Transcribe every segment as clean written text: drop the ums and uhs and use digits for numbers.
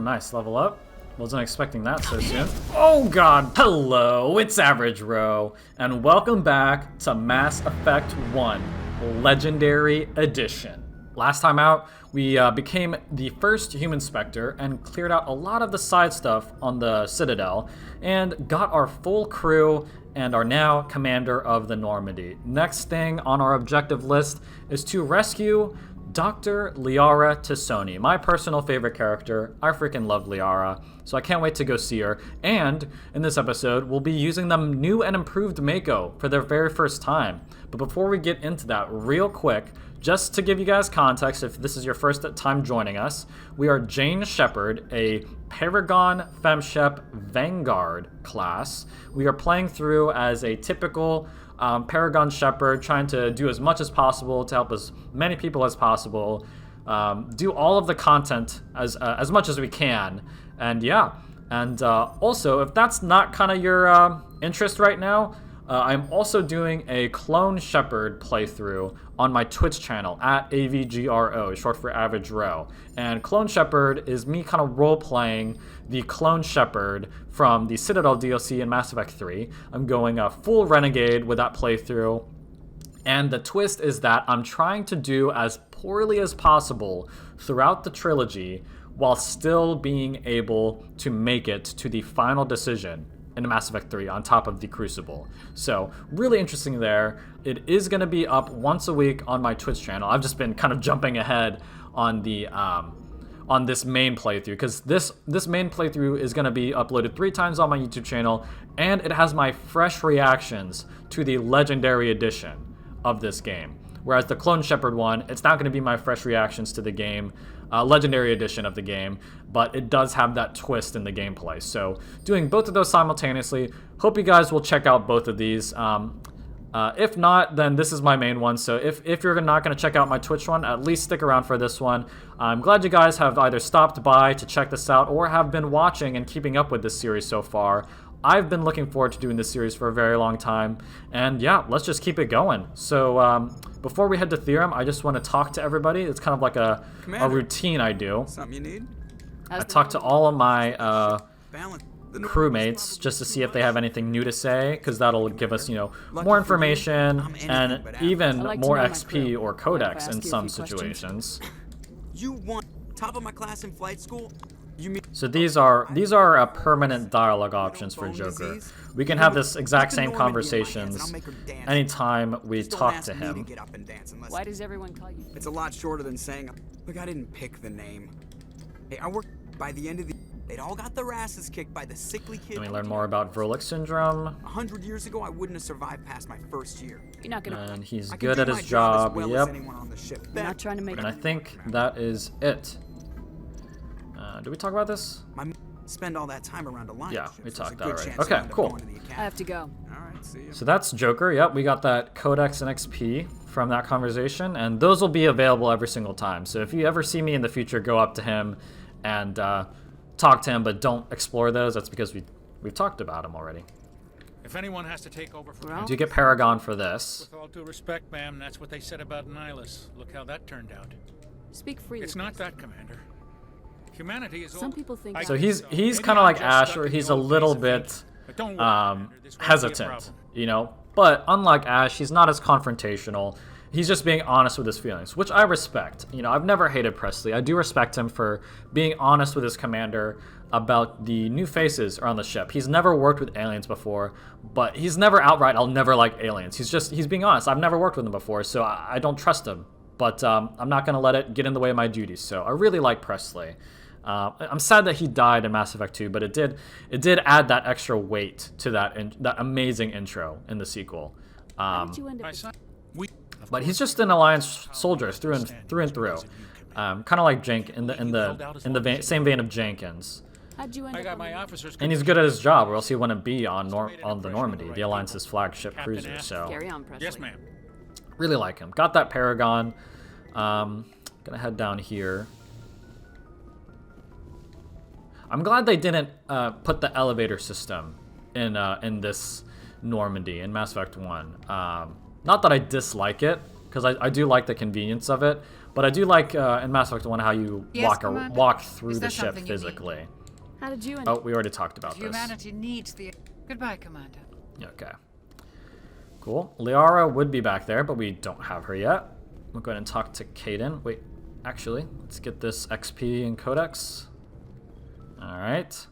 nice, level up. Wasn't expecting that so soon. Oh god! Hello, it's Average Row, and welcome back to Mass Effect 1 Legendary Edition. Last time out, we became the first human Spectre and cleared out a lot of the side stuff on the Citadel, and got our full crew and are now commander of the Normandy. Next thing on our objective list is to rescue Dr. Liara Tassoni, my personal favorite character. I freaking love Liara, so I can't wait to go see her. And in this episode, we'll be using the new and improved Mako for their very first time. But before we get into that, real quick, just to give you guys context, if this is your first time joining us, we are Jane Shepard, a Paragon FemShep Vanguard class. We are playing through as a typical Paragon Shepherd, trying to do as much as possible to help as many people as possible, do all of the content as much as we can, and yeah. And also, if that's not kind of your interest right now, I'm also doing a Clone Shepherd playthrough on my Twitch channel at AVGRO, short for Average Row. And Clone Shepherd is me kind of role-playing the Clone Shepherd from the Citadel DLC in Mass Effect 3. I'm going full Renegade with that playthrough. And the twist is that I'm trying to do as poorly as possible throughout the trilogy while still being able to make it to the final decision in Mass Effect 3 on top of the Crucible. So really interesting there. It is going to be up once a week on my Twitch channel. I've just been kind of jumping ahead on the on this main playthrough, because this main playthrough is going to be uploaded 3 times on my YouTube channel, and it has my fresh reactions to the Legendary Edition of this game. Whereas the Clone Shepherd one, it's not going to be my fresh reactions to the game, Legendary Edition of the game, but it does have that twist in the gameplay. So doing both of those simultaneously. Hope you guys will check out both of these. If not, then this is my main one. So if you're not going to check out my Twitch one, at least stick around for this one. I'm glad you guys have either stopped by to check this out or have been watching and keeping up with this series so far. I've been looking forward to doing this series for a very long time, and yeah, let's just keep it going. So before we head to Therum, I just want to talk to everybody. It's kind of like a routine I do. Something you need? I talk to all of my crewmates just to see if they have anything new to say, because that'll give us, you know, more information and even more XP or codex in some situations. You want top of my class in flight school? So these are permanent dialogue options for Joker. We can have this exact same conversations anytime we talk to him. Why does everyone call you? It's a lot shorter than saying, look, I didn't pick the name. Hey, I worked by the end of the... They'd all got their asses kicked by the sickly kid. Then we learn more about Verlick syndrome. 100 years ago, I wouldn't have survived past my first year. You're not gonna... And he's good at his job, yep. You're not trying to make... And I think that is it. Did we talk about this? Spend all that time around a line. Yeah, we talked that already. Okay, cool. I have to go. All right, see you. So that's Joker. Yep, we got that Codex and XP from that conversation, and those will be available every single time. So if you ever see me in the future go up to him and talk to him, but don't explore those, that's because we've talked about him already. If anyone has to take over for Do you get Paragon for this? with all due respect, ma'am, that's what they said about Nihilus. Look how that turned out. Speak freely. It's not that, Commander. Humanity is Some people think... So he's kind of like Ash, where he's a little bit hesitant, you know. But unlike Ash, he's not as confrontational. He's just being honest with his feelings, which I respect. You know, I've never hated Presley. I do respect him for being honest with his commander about the new faces on the ship. He's never worked with aliens before, but he's never outright, I'll never like aliens. He's being honest. I've never worked with him before, so I don't trust him. But I'm not going to let it get in the way of my duties. So I really like Presley. I'm sad that he died in Mass Effect 2, but it did add that extra weight to that amazing intro in the sequel. But he's just an Alliance soldier through and through. Kind of like in the same vein of Jenkins. And he's good at his job, or else he wouldn't be on the Normandy, the Alliance's flagship cruiser. So Carry on, Presley. Yes, ma'am. really like him. Got that Paragon. Gonna head down here. I'm glad they didn't put the elevator system in this Normandy in Mass Effect 1. Not that I dislike it, because I do like the convenience of it, But I do like in Mass Effect 1 how you Yes, Commander? walk through Is the there ship something you need? physically. How did you? Oh, we already talked about this. Humanity needs the... Goodbye, Commander. Okay. Cool. Liara would be back there, but we don't have her yet. We'll go ahead and talk to Kaidan. Wait, actually, let's get this XP and Codex. Alright.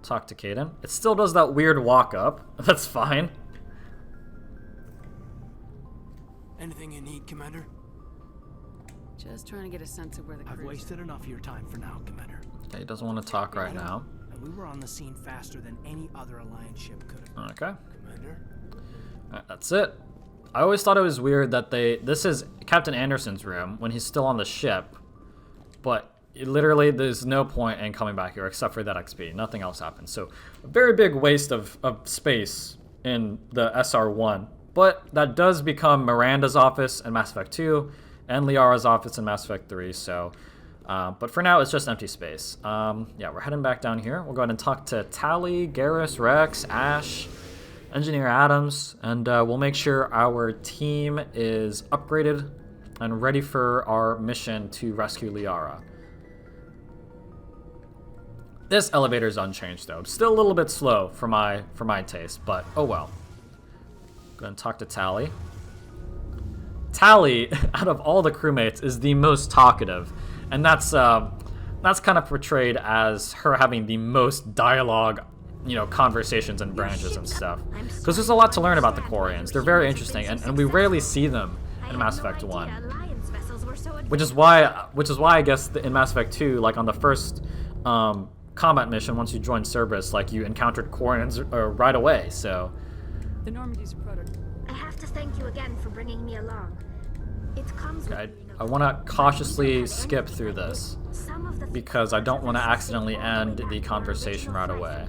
Talk to Kaidan. It still does that weird walk up. That's fine. Anything you need, Commander? Just trying to get a sense of where the I've cruise wasted enough of your time for now, Commander. Okay, he doesn't want to talk right now. And we were on the scene faster than any other Alliance ship could have. Okay. Commander? Alright, that's it. I always thought it was weird that this is Captain Anderson's room when he's still on the ship, but literally there's no point in coming back here except for that XP. Nothing else happens. So a very big waste of space in the SR1, but that does become Miranda's office in Mass Effect 2 and Liara's office in Mass Effect 3, so but for now it's just empty space. Yeah, we're heading back down here. We'll go ahead and talk to Tali, Garrus, Rex, Ash, Engineer Adams, and we'll make sure our team is upgraded and ready for our mission to rescue Liara. This elevator is unchanged though. Still a little bit slow for my taste, but oh well. Go ahead and talk to Tali. Tali, out of all the crewmates, is the most talkative, and that's kind of portrayed as her having the most dialogue, you know, conversations and branches and stuff. Because there's a lot to learn about the Quarians. They're very interesting, and we rarely see them in Mass Effect 1. Which is why I guess in Mass Effect 2, like on the first combat mission, once you joined Cerberus, like you encountered Quarians right away. So. The Normandy's a prototype. I have to thank you again for bringing me along. It comes Okay, I want to cautiously skip through this because I don't want to accidentally end the conversation right away.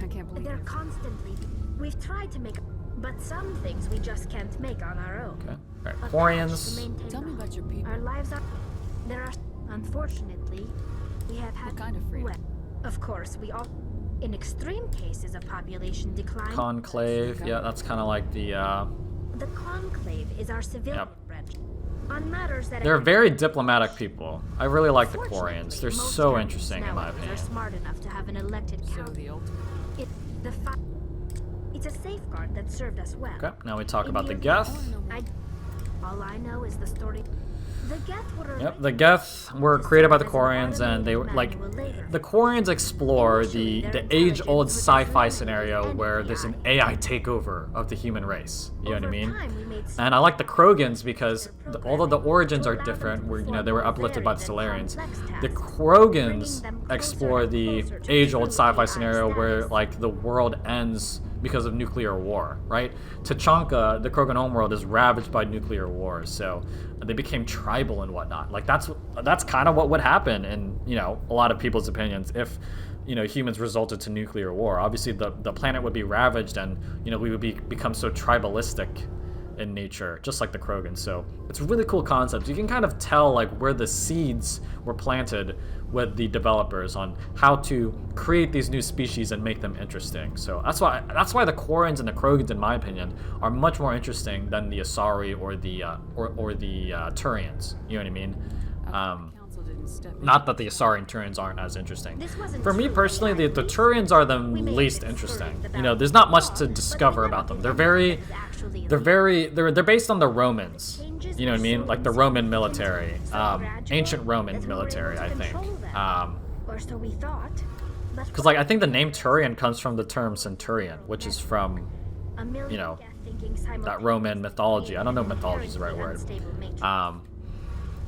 I can't believe They're it. constantly. We've tried to make, but some things we just can't make on our own. Okay, all right, But Quarians. to maintain Tell me them. about your people. Our lives are. There are. Unfortunately, we have had. What kind of freedom? Well, of course, we all. In extreme cases of population decline. Conclave, yeah, that's kind of like the. The Conclave is our civilian Yep. branch. On matters that. They're very diplomatic people. I really like the Fortunately, Quarians. They're most so captains interesting in my nowadays opinion. Are smart enough to have an elected So council. the ultimate. It's a safeguard that served us well. Okay, now we talk In about the the Geth. All I know is the story. The Geth were. Yep, the Geth were created by the Quarians, and they were like the Quarians explore the age-old sci-fi scenario where there's an AI takeover of the human race. You know what I mean? And I like the Krogans because although the origins are different, where they were uplifted by the Solarians, the Krogans explore the age-old sci-fi scenario where like the world ends because of nuclear war, right? Tachanka, the Krogan homeworld, is ravaged by nuclear wars, so they became tribal and whatnot. Like that's kind of what would happen in a lot of people's opinions if humans resulted to nuclear war. Obviously, the planet would be ravaged, and we would become so tribalistic in nature, just like the Krogan. So it's a really cool concept. You can kind of tell like where the seeds were planted with the developers on how to create these new species and make them interesting. So that's why the Quarians and the Krogans, in my opinion, are much more interesting than the Asari or the Turians. You know what I mean? Council didn't step in. Not that the Asari and Turians aren't as interesting. This wasn't For me true, personally, right? the Turians are the We made least this interesting. story There's not much about to God, discover but about them. we They're never did actually they're based on the Romans. You know what I mean? Like the Roman military, ancient Roman military, I think. Or so we thought. Because like I think the name Turian comes from the term centurion, which is from that Roman mythology. I don't know if mythology is the right word.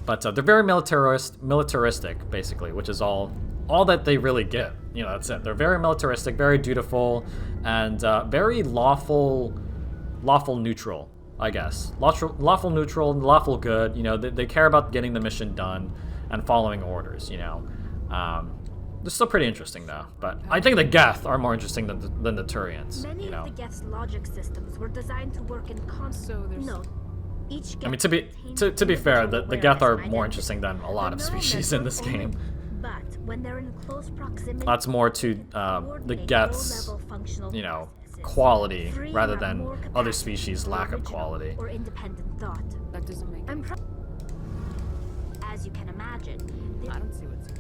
But they're very militaristic, basically, which is all that they really get. That's it. They're very militaristic, very dutiful, and very lawful neutral, I guess. Lawful neutral, lawful good. They care about getting the mission done and following orders. They're still pretty interesting though. But I think the Geth are more interesting than the Turians. Many of the Geth's logic systems were designed to work in concert. So there's- No. Each I mean, Geth to be fair, the Geth are awareness more and interesting than a lot of identity. species in this game. But when they're in close proximity, That's more to the coordinate Geth's, low-level functional processes, quality freeing rather up than more other capacity species' for lack of original quality. or independent thought. That doesn't make I'm as you can imagine, I don't see what's.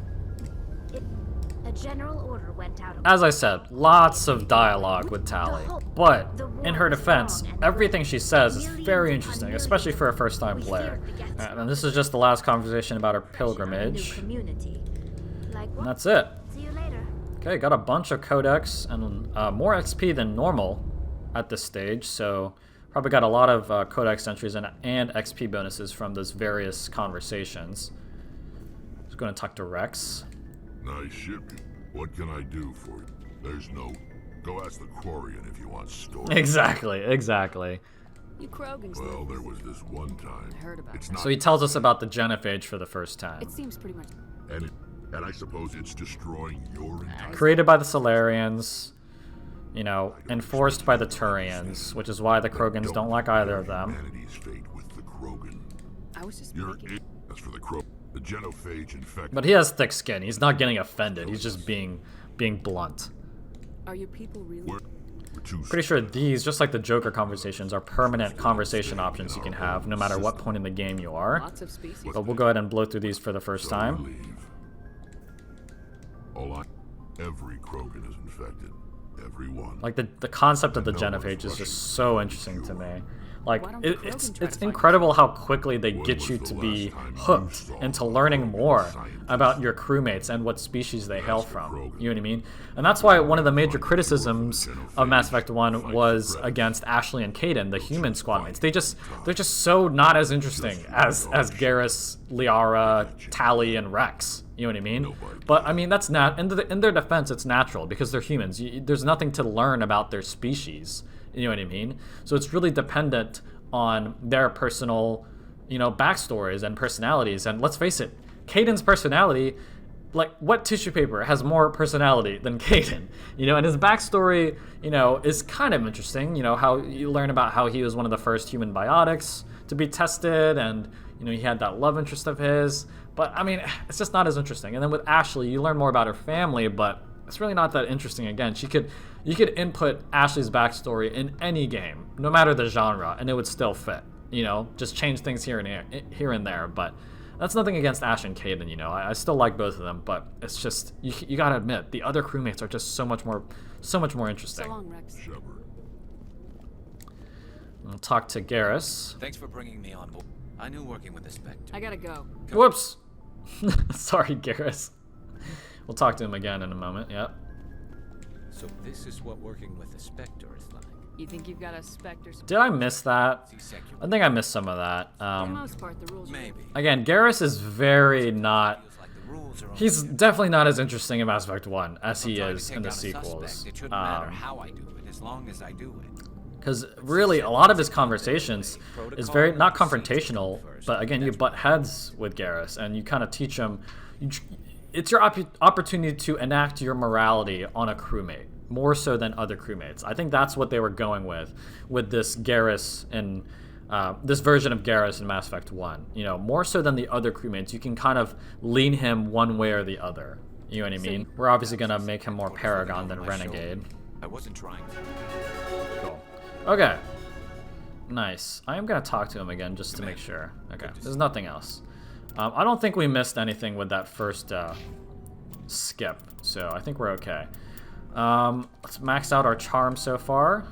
a general order went out. As I said, lots of dialogue with Tally, but in her defense, everything she says is very interesting, especially for a first-time player. And this is just the last conversation about her pilgrimage. And that's it. See you later. Okay, got a bunch of codex and more XP than normal at this stage, so probably got a lot of codex entries and XP bonuses from those various conversations. Just going to talk to Rex. Nice ship. What can I do for you? There's no... Go ask the Quarian if you want stories. Exactly. You Krogans. Well, there was this one time. I heard about It's that. not... So he tells us about the Genophage for the first time. It seems pretty much. And I suppose it's destroying your entire... Created by the Solarians, you know, enforced by the Turians, which is why the Krogans don't like either of them. Humanity's fate with the Krogan. I was just You're making. As for the Krogan, the Genophage infected... But he has thick skin. He's not getting offended. He's just being blunt. Are your people really? We're too Pretty sure these, just like the Joker conversations, are permanent conversation options you can have, no matter what point in the game you are. Lots of species. But we'll go ahead and blow through these for the first time. Leave. Every Krogan is infected. Everyone. Like the concept of the Genophage is just so interesting to me. Like Why don't the Krogan it's try to find incredible how quickly they get you to be hooked into learning more about your crewmates and what species they hail from. You know what I mean? And that's why one of the major criticisms of Mass Effect 1 was against Ashley and Kaidan, the human squadmates. They're just so not as interesting as Garrus, Liara, Tally, and Rex. You know what I mean? But I mean that's not in their defense. It's natural because they're humans. There's nothing to learn about their species. You know what I mean? So it's really dependent on their personal, you know, backstories and personalities. And let's face it, Kaidan's personality, like what tissue paper has more personality than Kaidan? You know, and his backstory, you know, is kind of interesting. You know, how you learn about how he was one of the first human biotics to be tested, and you know he had that love interest of his. But I mean, it's just not as interesting. And then with Ashley, you learn more about her family, but it's really not that interesting. Again, you could input Ashley's backstory in any game, no matter the genre, and it would still fit. You know, just change things here and there. But that's nothing against Ash and Kaidan. You know, I still like both of them, but it's just you gotta admit the other crewmates are just so much more interesting. So long, Rex. Shepard. We'll talk to Garrus. Thanks for bringing me on board. I knew working with the Spectre. I gotta go. Whoops. Sorry, Garrus. We'll talk to him again in a moment. Yep. So this is what working with the Spectre is like. You think you've got a Spectre? Did I miss that? C-secular. I think I missed some of that. For the most part, the rules. Maybe. Again, Garrus is very not. Feels like the rules are on He's the- definitely not as interesting in Mass Effect 1 as he Trying to is take in the down a sequels. suspect. It shouldn't matter how I do it, as long as I do it. Because really, a lot of his conversations is very not confrontational, but again, you butt heads with Garrus, and you kind of teach him. It's your opportunity to enact your morality on a crewmate, more so than other crewmates. I think that's what they were going with this Garrus and this version of Garrus in Mass Effect 1. You know, more so than the other crewmates, you can kind of lean him one way or the other. You know what I mean? We're obviously gonna make him more Paragon than Renegade. I wasn't trying to. Cool. Okay. Nice. I am gonna talk to him again just to make sure. Okay. There's nothing else. I don't think we missed anything with that first skip, so I think we're okay. Let's max out our charm so far.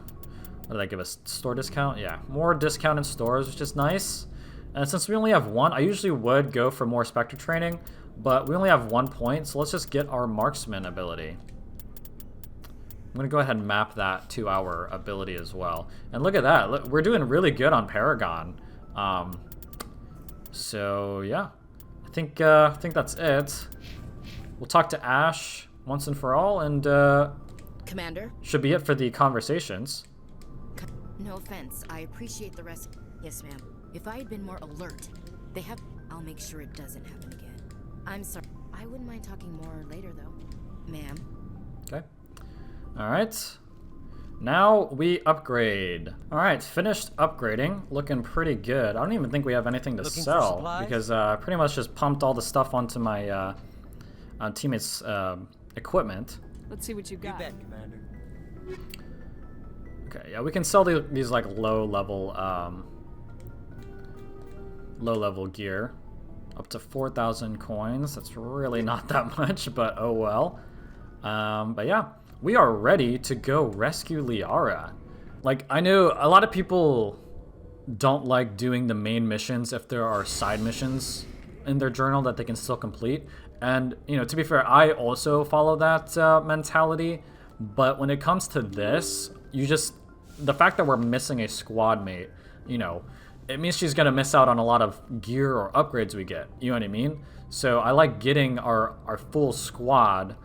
What did that give us? Store discount? Yeah, more discount in stores, which is nice. And since we only have one, I usually would go for more Spectre training, but we only have 1 point, so let's just get our marksman ability. I'm gonna go ahead and map that to our ability as well. And look at that, look, we're doing really good on Paragon. So yeah, I think that's it. We'll talk to Ash once and for all, and Commander? should be it for the conversations. No offense, I appreciate the rest. Yes, ma'am. If I had been more alert, I'll make sure it doesn't happen again. I'm sorry. I wouldn't mind talking more later, though. Ma'am. Okay. All right. Now we upgrade. All right, finished upgrading. Looking pretty good. I don't even think we have anything to sell because I pretty much just pumped all the stuff onto my teammates' equipment. Let's see what you got. Commander. Okay, yeah, we can sell these like low level gear. Up to 4,000 coins. That's really not that much, but oh well. But yeah, we are ready to go rescue Liara. Like, I know a lot of people don't like doing the main missions if there are side missions in their journal that they can still complete. And, you know, to be fair, I also follow that mentality. But when it comes to this, the fact that we're missing a squad mate, you know, it means she's going to miss out on a lot of gear or upgrades we get. You know what I mean? So I like getting our full squad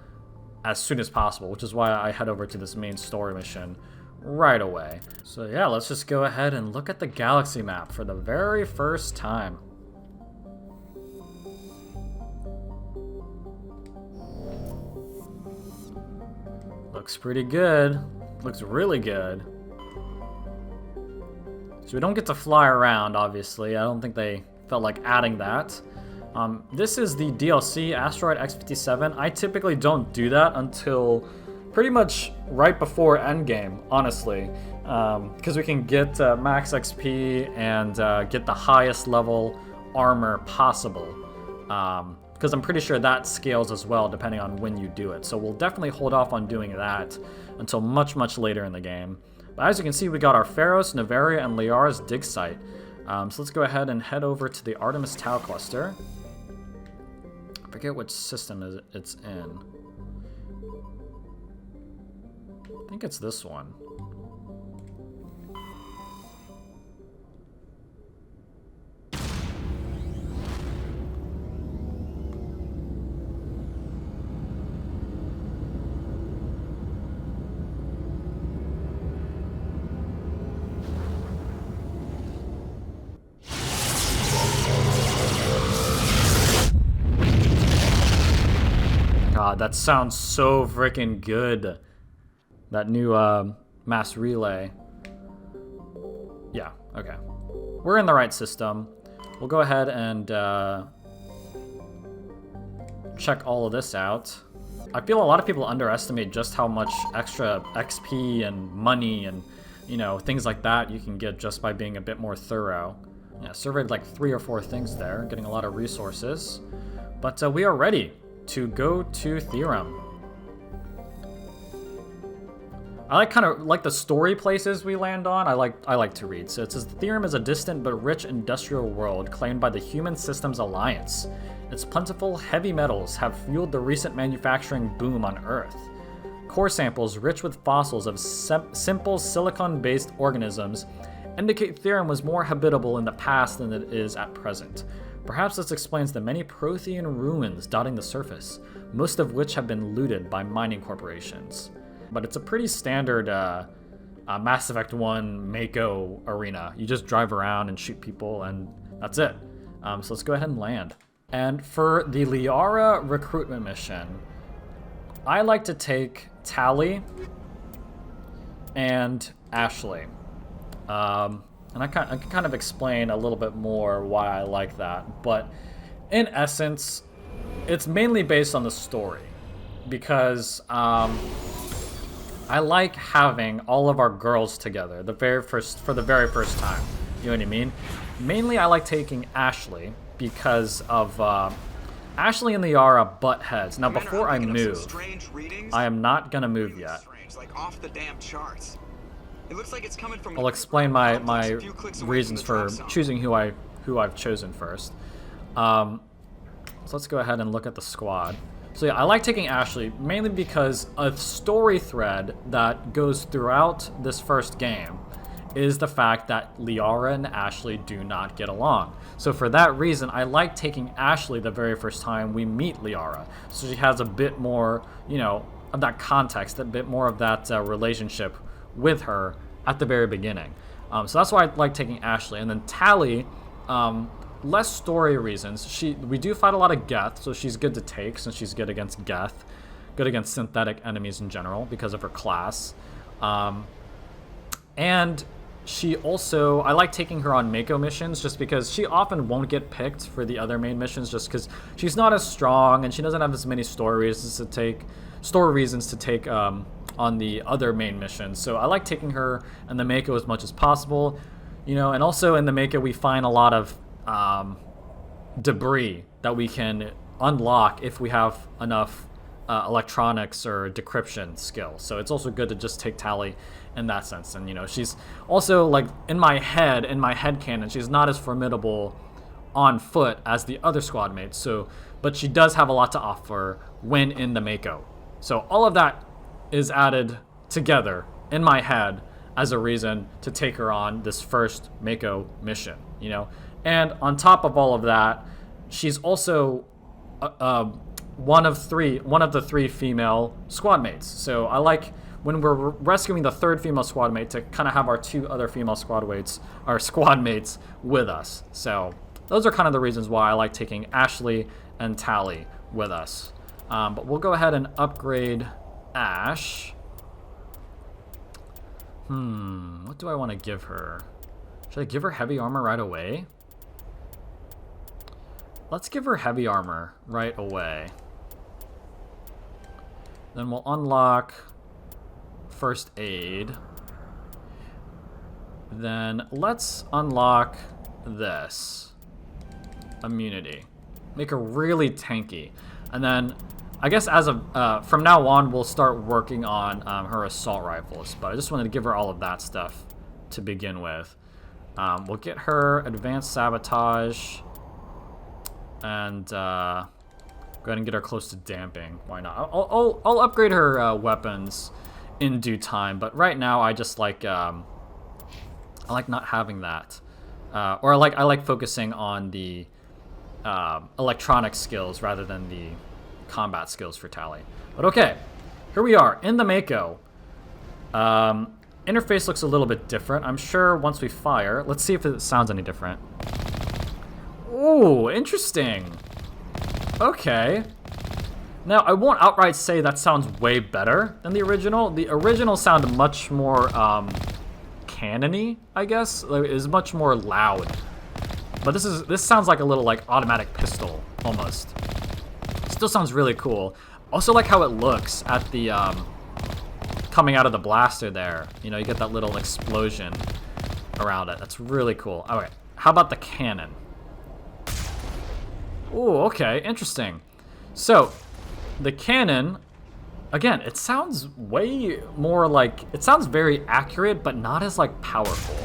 as soon as possible, which is why I head over to this main story mission right away. So yeah, let's just go ahead and look at the galaxy map for the very first time. Looks pretty good. Looks really good. So we don't get to fly around, obviously. I don't think they felt like adding that. This is the DLC, Asteroid X-57. I typically don't do that until pretty much right before endgame, honestly. Because we can get max XP and get the highest level armor possible. Because I'm pretty sure that scales as well, depending on when you do it. So we'll definitely hold off on doing that until much, much later in the game. But as you can see, we got our Pharos, Novaria, and Liara's dig site. So let's go ahead and head over to the Artemis Tau cluster. I forget which system it's in. I think it's this one. God, that sounds so freaking good. That new mass relay. Yeah, okay. We're in the right system. We'll go ahead and check all of this out. I feel a lot of people underestimate just how much extra XP and money and, you know, things like that you can get just by being a bit more thorough. Yeah, surveyed like 3 or 4 things there, getting a lot of resources. But we are ready to go to Therum. I kind of like the story places we land on. I like to read. So it says Therum is a distant but rich industrial world claimed by the Human Systems Alliance. Its plentiful heavy metals have fueled the recent manufacturing boom on Earth. Core samples rich with fossils of simple silicon-based organisms indicate Therum was more habitable in the past than it is at present. Perhaps this explains the many Prothean ruins dotting the surface, most of which have been looted by mining corporations. But it's a pretty standard Mass Effect 1 Mako arena. You just drive around and shoot people, and that's it. So let's go ahead and land. And for the Liara recruitment mission, I like to take Tali and Ashley. And I can kind of explain a little bit more why I like that. But in essence, it's mainly based on the story. Because I like having all of our girls together for the very first time. You know what I mean? Mainly I like taking Ashley because of Ashley and Liara butt heads. Now before I move, I am not gonna move yet. Like off the damn charts. It looks like it's coming from. I'll explain my reasons for choosing who I've chosen first. So let's go ahead and look at the squad. So yeah, I like taking Ashley mainly because a story thread that goes throughout this first game is the fact that Liara and Ashley do not get along. So for that reason, I like taking Ashley the very first time we meet Liara. So she has a bit more, you know, of that context, a bit more of that relationship with her at the very beginning. So that's why I like taking Ashley. And then Tali, less story reasons. We do fight a lot of Geth, so she's good to take since she's good against Geth, good against synthetic enemies in general because of her class. And she also, I like taking her on Mako missions just because she often won't get picked for the other main missions just because she's not as strong and she doesn't have as many story reasons to take on the other main missions. So I like taking her in the Mako as much as possible, you know. And also in the Mako we find a lot of debris that we can unlock if we have enough electronics or decryption skill. So it's also good to just take Tali in that sense. And, you know, she's also, like, in my head canon, she's not as formidable on foot as the other squad mates. So, but she does have a lot to offer when in the Mako. So all of that is added together in my head as a reason to take her on this first Mako mission, you know. And on top of all of that, she's also one of the three female squad mates. So I like when we're rescuing the third female squad mate to kind of have our two other female squad mates with us. So those are kind of the reasons why I like taking Ashley and Tali with us. But we'll go ahead and upgrade Ash. What do I want to give her? Should I give her heavy armor right away? Let's give her heavy armor right away. Then we'll unlock first aid. Then let's unlock this. Immunity. Make her really tanky. And then I guess as of from now on, we'll start working on her assault rifles. But I just wanted to give her all of that stuff to begin with. We'll get her advanced sabotage. And go ahead and get her close to damping. Why not? I'll upgrade her weapons in due time. But right now, I just like I like not having that, or I like focusing on the electronic skills rather than the combat skills for Tali. But okay, here we are in the Mako. Interface looks a little bit different. I'm sure once we fire, let's see if it sounds any different. Ooh, interesting. Okay. Now, I won't outright say that sounds way better than the original. The original sounded much more cannon-y, I guess. It is much more loud. But this sounds like a little like automatic pistol almost. Still sounds really cool. Also like how it looks at the coming out of the blaster there. You know, you get that little explosion around it. That's really cool. All right. How about the cannon? Ooh, okay, interesting. So, the cannon, again, it sounds way more like, it sounds very accurate, but not as, like, powerful.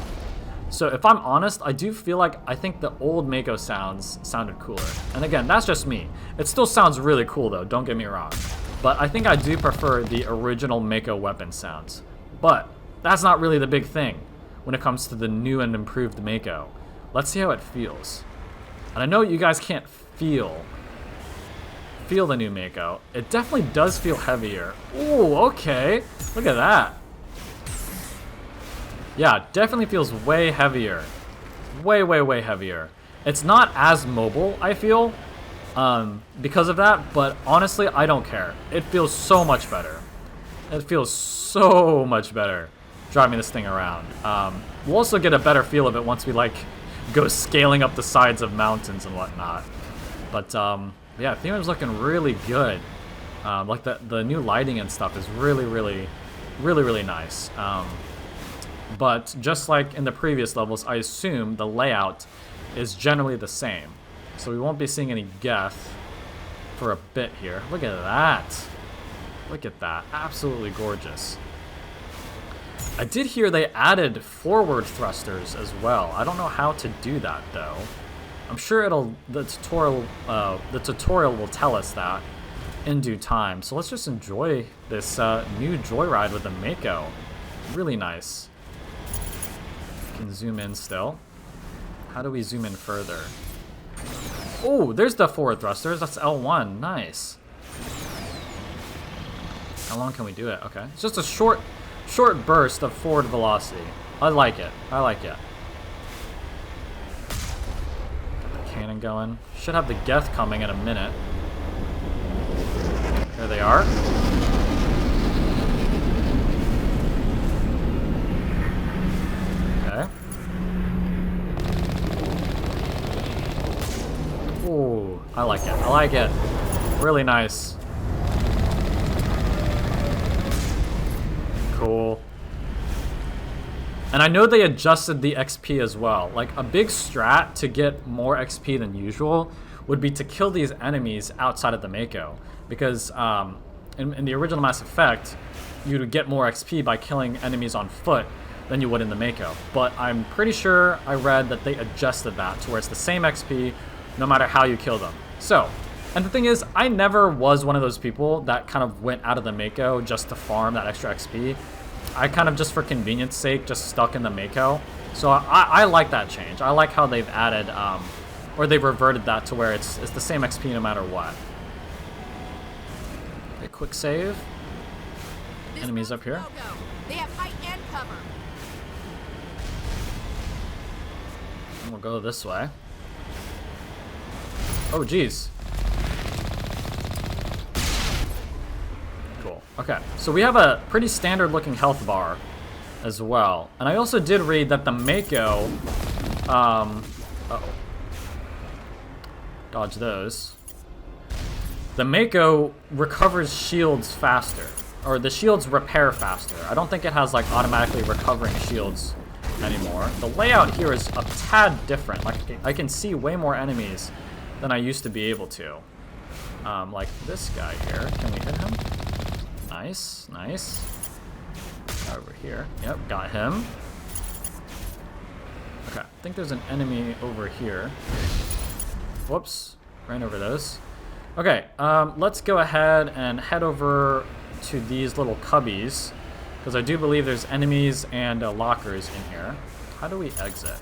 So, if I'm honest, I do feel like, I think the old Mako sounded cooler. And again, that's just me. It still sounds really cool, though, don't get me wrong. But I think I do prefer the original Mako weapon sounds. But, that's not really the big thing when it comes to the new and improved Mako. Let's see how it feels. And I know you guys can't feel the new Mako. It definitely does feel heavier. Ooh, okay. Look at that. Yeah, definitely feels way heavier. Way, way, way heavier. It's not as mobile, I feel, because of that, but honestly, I don't care. It feels so much better. It feels so much better driving this thing around. We'll also get a better feel of it once we, like, go scaling up the sides of mountains and whatnot. But yeah, Theron's looking really good. Like the new lighting and stuff is really, really, really, really nice. But just like in the previous levels, I assume the layout is generally the same. So we won't be seeing any Geth for a bit here. Look at that. Look at that. Absolutely gorgeous. I did hear they added forward thrusters as well. I don't know how to do that though. I'm sure the tutorial will tell us that in due time. So let's just enjoy this new joyride with the Mako. Really nice. Can zoom in still. How do we zoom in further? Oh, there's the forward thrusters. That's L1. Nice. How long can we do it? Okay. It's just a short burst of forward velocity. I like it. I like it. Got the cannon going. Should have the Geth coming in a minute. There they are. Okay. Ooh, I like it. I like it. Really nice. Cool. And I know they adjusted the XP as well. Like, a big strat to get more XP than usual would be to kill these enemies outside of the Mako. Because in the original Mass Effect, you'd get more XP by killing enemies on foot than you would in the Mako. But I'm pretty sure I read that they adjusted that to where it's the same XP no matter how you kill them. So, and the thing is, I never was one of those people that kind of went out of the Mako just to farm that extra XP. I kind of, just for convenience sake, just stuck in the Mako. So I like that change. I like how they've added, or they've reverted that to where it's the same XP no matter what. Okay, quick save. Enemies up here. They have height and cover. And we'll go this way. Oh, geez. Cool. Okay, so we have a pretty standard looking health bar as well. And I also did read that the Mako, uh-oh. Dodge those. The Mako recovers shields faster, or the shields repair faster. I don't think it has like automatically recovering shields anymore. The layout here is a tad different. Like, I can see way more enemies than I used to be able to. Like this guy here. Can we hit him? Nice, nice. Over here. Yep, got him. Okay, I think there's an enemy over here. Whoops, ran over those. Okay, let's go ahead and head over to these little cubbies, because I do believe there's enemies and lockers in here. How do we exit?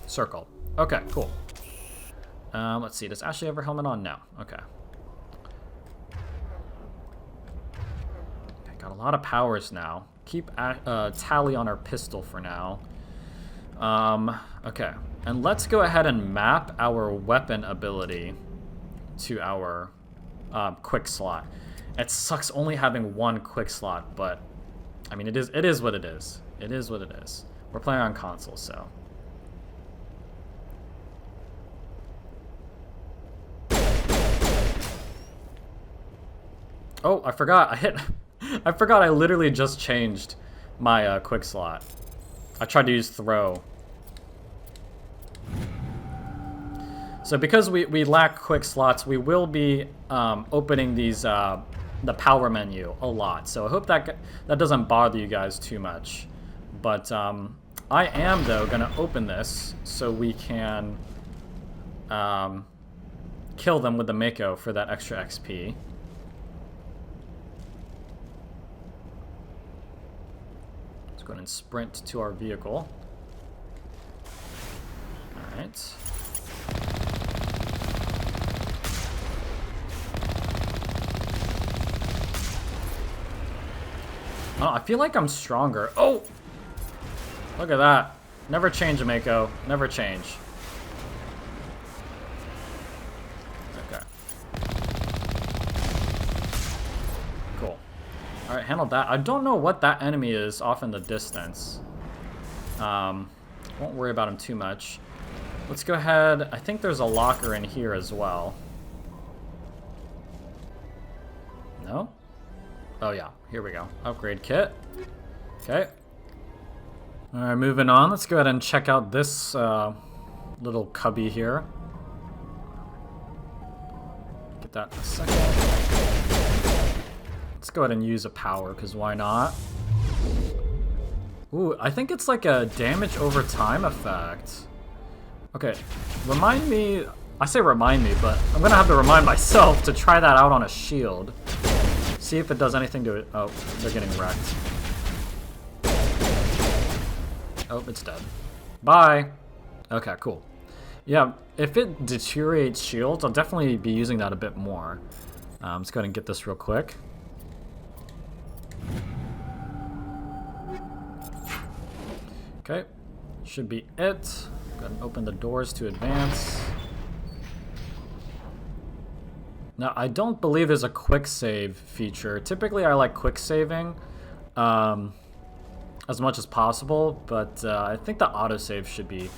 Circle. Okay, cool. Let's see, does Ashley have her helmet on? No. Okay. Got a lot of powers now. Keep tally on our pistol for now. Okay. And let's go ahead and map our weapon ability to our quick slot. It sucks only having one quick slot, but I mean, it is what it is. It is what it is. We're playing on console, so. Oh, I forgot. I forgot I literally just changed my quick slot. I tried to use throw. So because we lack quick slots, we will be opening these the power menu a lot. So I hope that doesn't bother you guys too much. But I am, though, going to open this so we can kill them with the Mako for that extra XP. Go ahead and sprint to our vehicle. Alright. Oh, I feel like I'm stronger. Oh! Look at that. Never change, Mako. Never change. Okay. Cool. Alright, handled that. I don't know what that enemy is off in the distance. Won't worry about him too much. Let's go ahead. I think there's a locker in here as well. No? Oh yeah, here we go. Upgrade kit. Okay. Alright, moving on. Let's go ahead and check out this little cubby here. Get that in a second. Let's go ahead and use a power, because why not? Ooh, I think it's like a damage over time effect. Okay, remind me... I say remind me, but I'm going to have to remind myself to try that out on a shield. See if it does anything to it. Oh, they're getting wrecked. Oh, it's dead. Bye! Okay, cool. Yeah, if it deteriorates shields, I'll definitely be using that a bit more. Let's go ahead and get this real quick. Okay, should be it. Go ahead and open the doors to advance. Now, I don't believe there's a quick save feature. Typically, I like quick saving as much as possible, but I think the autosave should be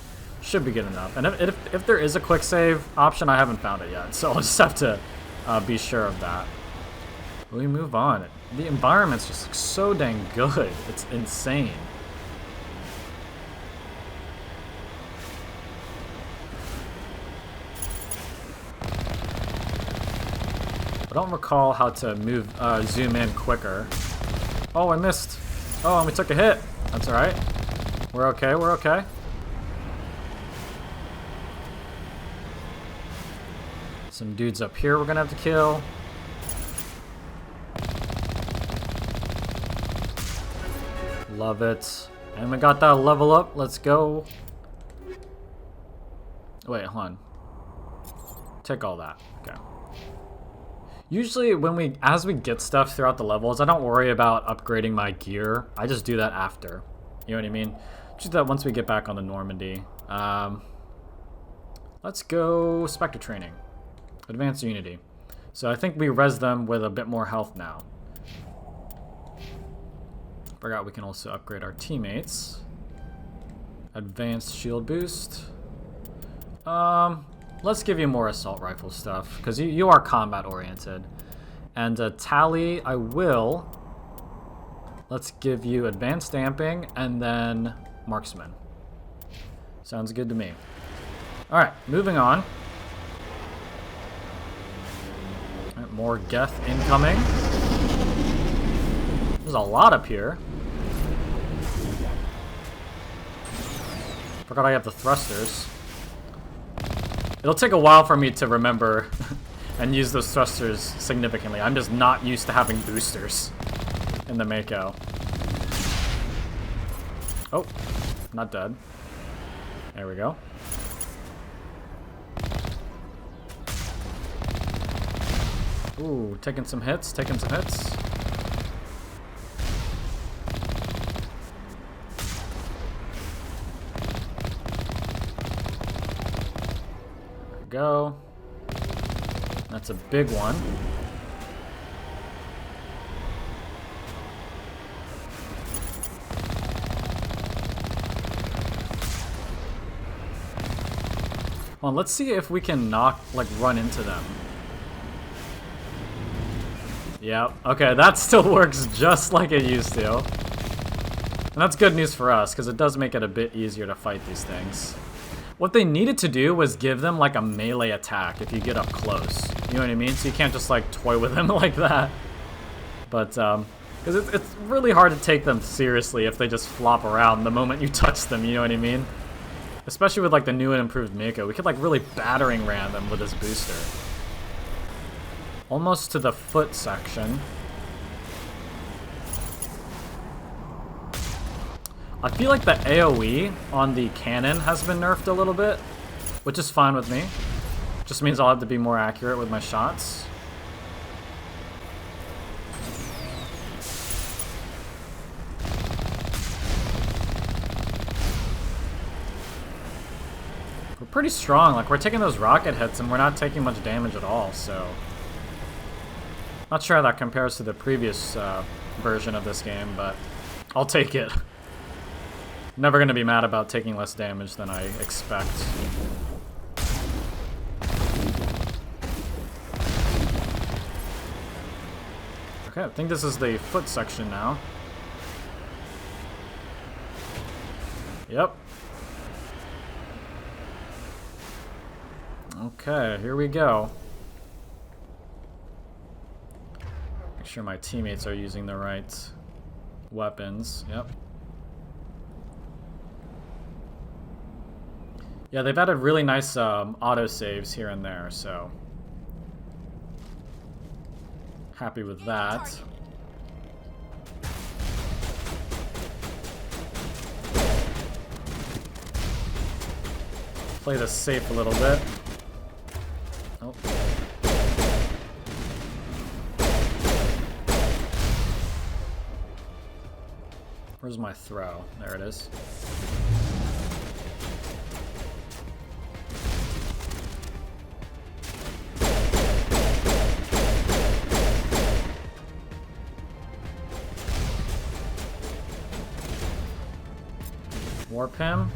good enough. And if there is a quick save option, I haven't found it yet, so I'll just have to be sure of that. We move on. The environments just look so dang good. It's insane. I don't recall how to move, zoom in quicker. Oh, I missed. Oh, and we took a hit. That's alright. We're okay, we're okay. Some dudes up here we're gonna have to kill. Love it. And we got that level up. Let's go. Wait, hold on. Take all that. Okay. Usually as we get stuff throughout the levels, I don't worry about upgrading my gear. I just do that after. You know what I mean? Just that once we get back on the Normandy. Let's go Spectre Training. Advanced Unity. So I think we res them with a bit more health now. Forgot we can also upgrade our teammates. Advanced shield boost. Let's give you more assault rifle stuff, because you are combat oriented. And Tally, I will. Let's give you advanced stamping and then marksman. Sounds good to me. Alright, moving on. Alright, more Geth incoming. There's a lot up here. Forgot I have the thrusters. It'll take a while for me to remember and use those thrusters significantly. I'm just not used to having boosters in the Mako. Oh, not dead. There we go. Ooh, taking some hits, taking some hits. Go. That's a big one. Well, let's see if we can run into them. Yep. Okay, that still works just like it used to. And that's good news for us, because it does make it a bit easier to fight these things. What they needed to do was give them like a melee attack if you get up close. You know what I mean? So you can't just like toy with them like that. But, because it's really hard to take them seriously if they just flop around the moment you touch them, you know what I mean? Especially with like the new and improved Mako. We could like really battering ram them with this booster. Almost to the foot section. I feel like the AoE on the cannon has been nerfed a little bit, which is fine with me. Just means I'll have to be more accurate with my shots. We're pretty strong. Like, we're taking those rocket hits and we're not taking much damage at all, so... Not sure how that compares to the previous version of this game, but I'll take it. Never gonna be mad about taking less damage than I expect. Okay, I think this is the foot section now. Yep. Okay, here we go. Make sure my teammates are using the right weapons. Yep. Yeah, they've added really nice auto-saves here and there, so... Happy with that. Play this safe a little bit. Oh. Where's my throw? There it is. Warp him.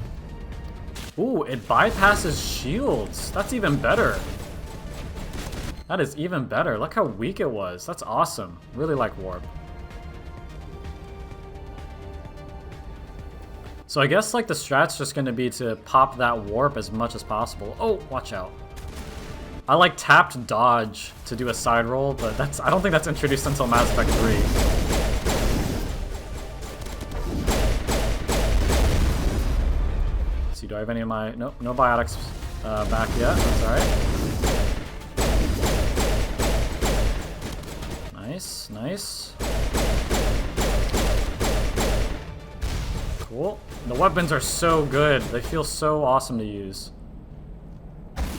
Ooh, it bypasses shields. That's even better. That is even better. Look how weak it was. That's awesome. Really like Warp. So I guess like the strat's just gonna be to pop that warp as much as possible. Oh, watch out. I like tapped dodge to do a side roll, but I don't think that's introduced until Mass Effect 3. Let's see, do I have any of my... Nope, no biotics back yet. That's alright. Nice, nice. Cool. The weapons are so good. They feel so awesome to use.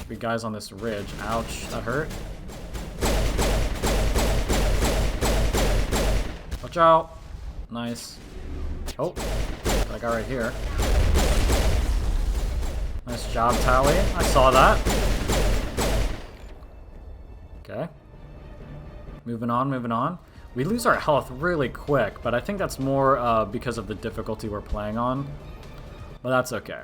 Big guys on this ridge. Ouch, that hurt. Watch out. Nice. Oh, that guy right here. Nice job, Tally. I saw that. Okay. Moving on, moving on. We lose our health really quick, but I think that's more because of the difficulty we're playing on. But that's okay.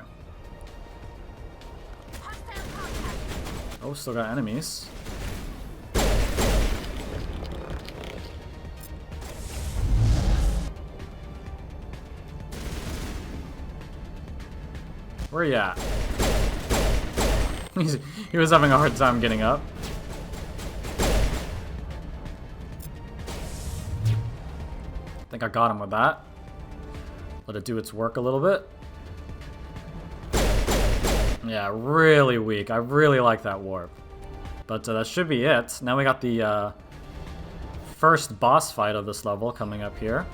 Oh, still got enemies. Where are you at? He was having a hard time getting up. I think I got him with that. Let it do its work a little bit. Yeah, really weak. I really like that warp. But that should be it. Now we got the first boss fight of this level coming up here.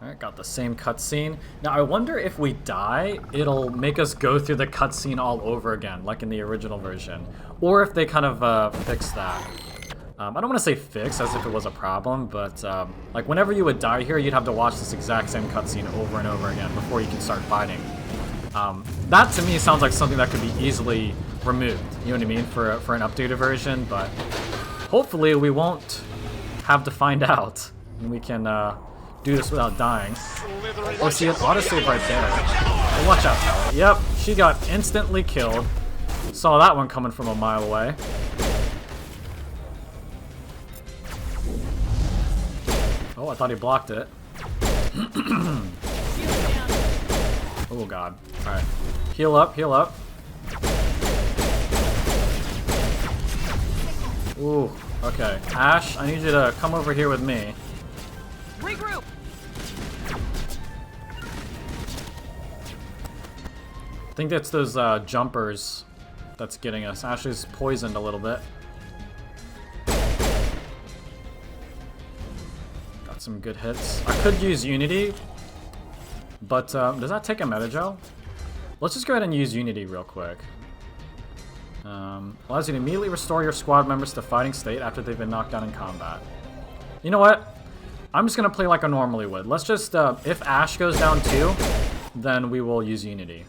Alright, got the same cutscene. Now I wonder if we die, it'll make us go through the cutscene all over again, like in the original version. Or if they kind of fix that. I don't want to say fix as if it was a problem, but like whenever you would die here, you'd have to watch this exact same cutscene over and over again before you can start fighting. That to me sounds like something that could be easily removed, you know what I mean, for an updated version, but hopefully we won't have to find out, and we can do this without dying. Oh, see, an autosave right there. Oh, watch out, Tally. Yep, she got instantly killed. Saw that one coming from a mile away. Oh, I thought he blocked it. Oh god. Alright. Heal up, heal up. Ooh, okay. Ash, I need you to come over here with me. Regroup. I think that's those jumpers that's getting us. Ash is poisoned a little bit. Got some good hits. I could use Unity, but does that take a metagel? Let's just go ahead and use Unity real quick. Allows you to immediately restore your squad members to fighting state after they've been knocked down in combat. You know what? I'm just going to play like I normally would. Let's just, if Ash goes down too, then we will use Unity.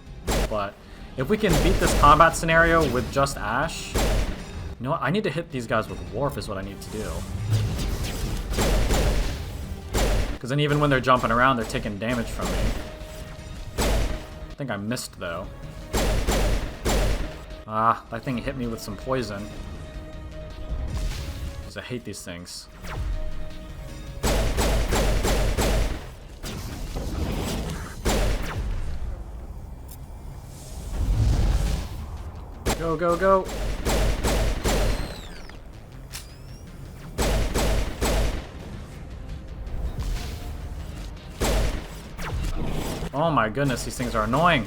But if we can beat this combat scenario with just Ash, you know what? I need to hit these guys with Warp is what I need to do. Because then even when they're jumping around, they're taking damage from me. I think I missed, though. Ah, that thing hit me with some poison. Because I hate these things. Go, go, go! Oh my goodness, these things are annoying.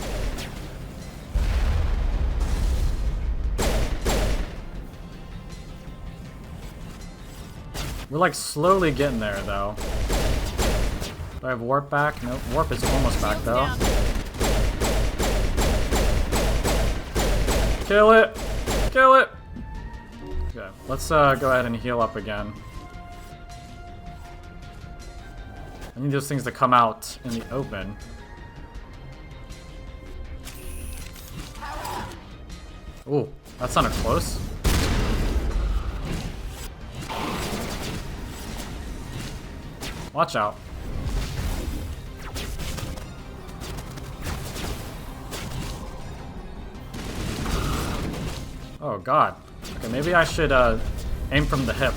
We're like slowly getting there though. Do I have warp back? Nope, warp is almost back though. Kill it! Kill it! Okay, let's go ahead and heal up again. I need those things to come out in the open. Ooh, that sounded close. Watch out. Oh god. Okay, maybe I should aim from the hip.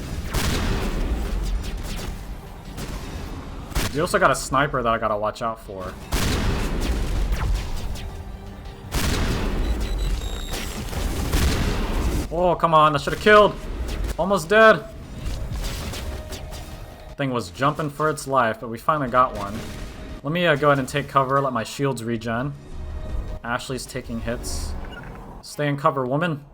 We also got a sniper that I gotta watch out for. Oh, come on, that should have killed. Almost dead. Thing was jumping for its life, but we finally got one. Let me go ahead and take cover, let my shields regen. Ashley's taking hits. Stay in cover, woman.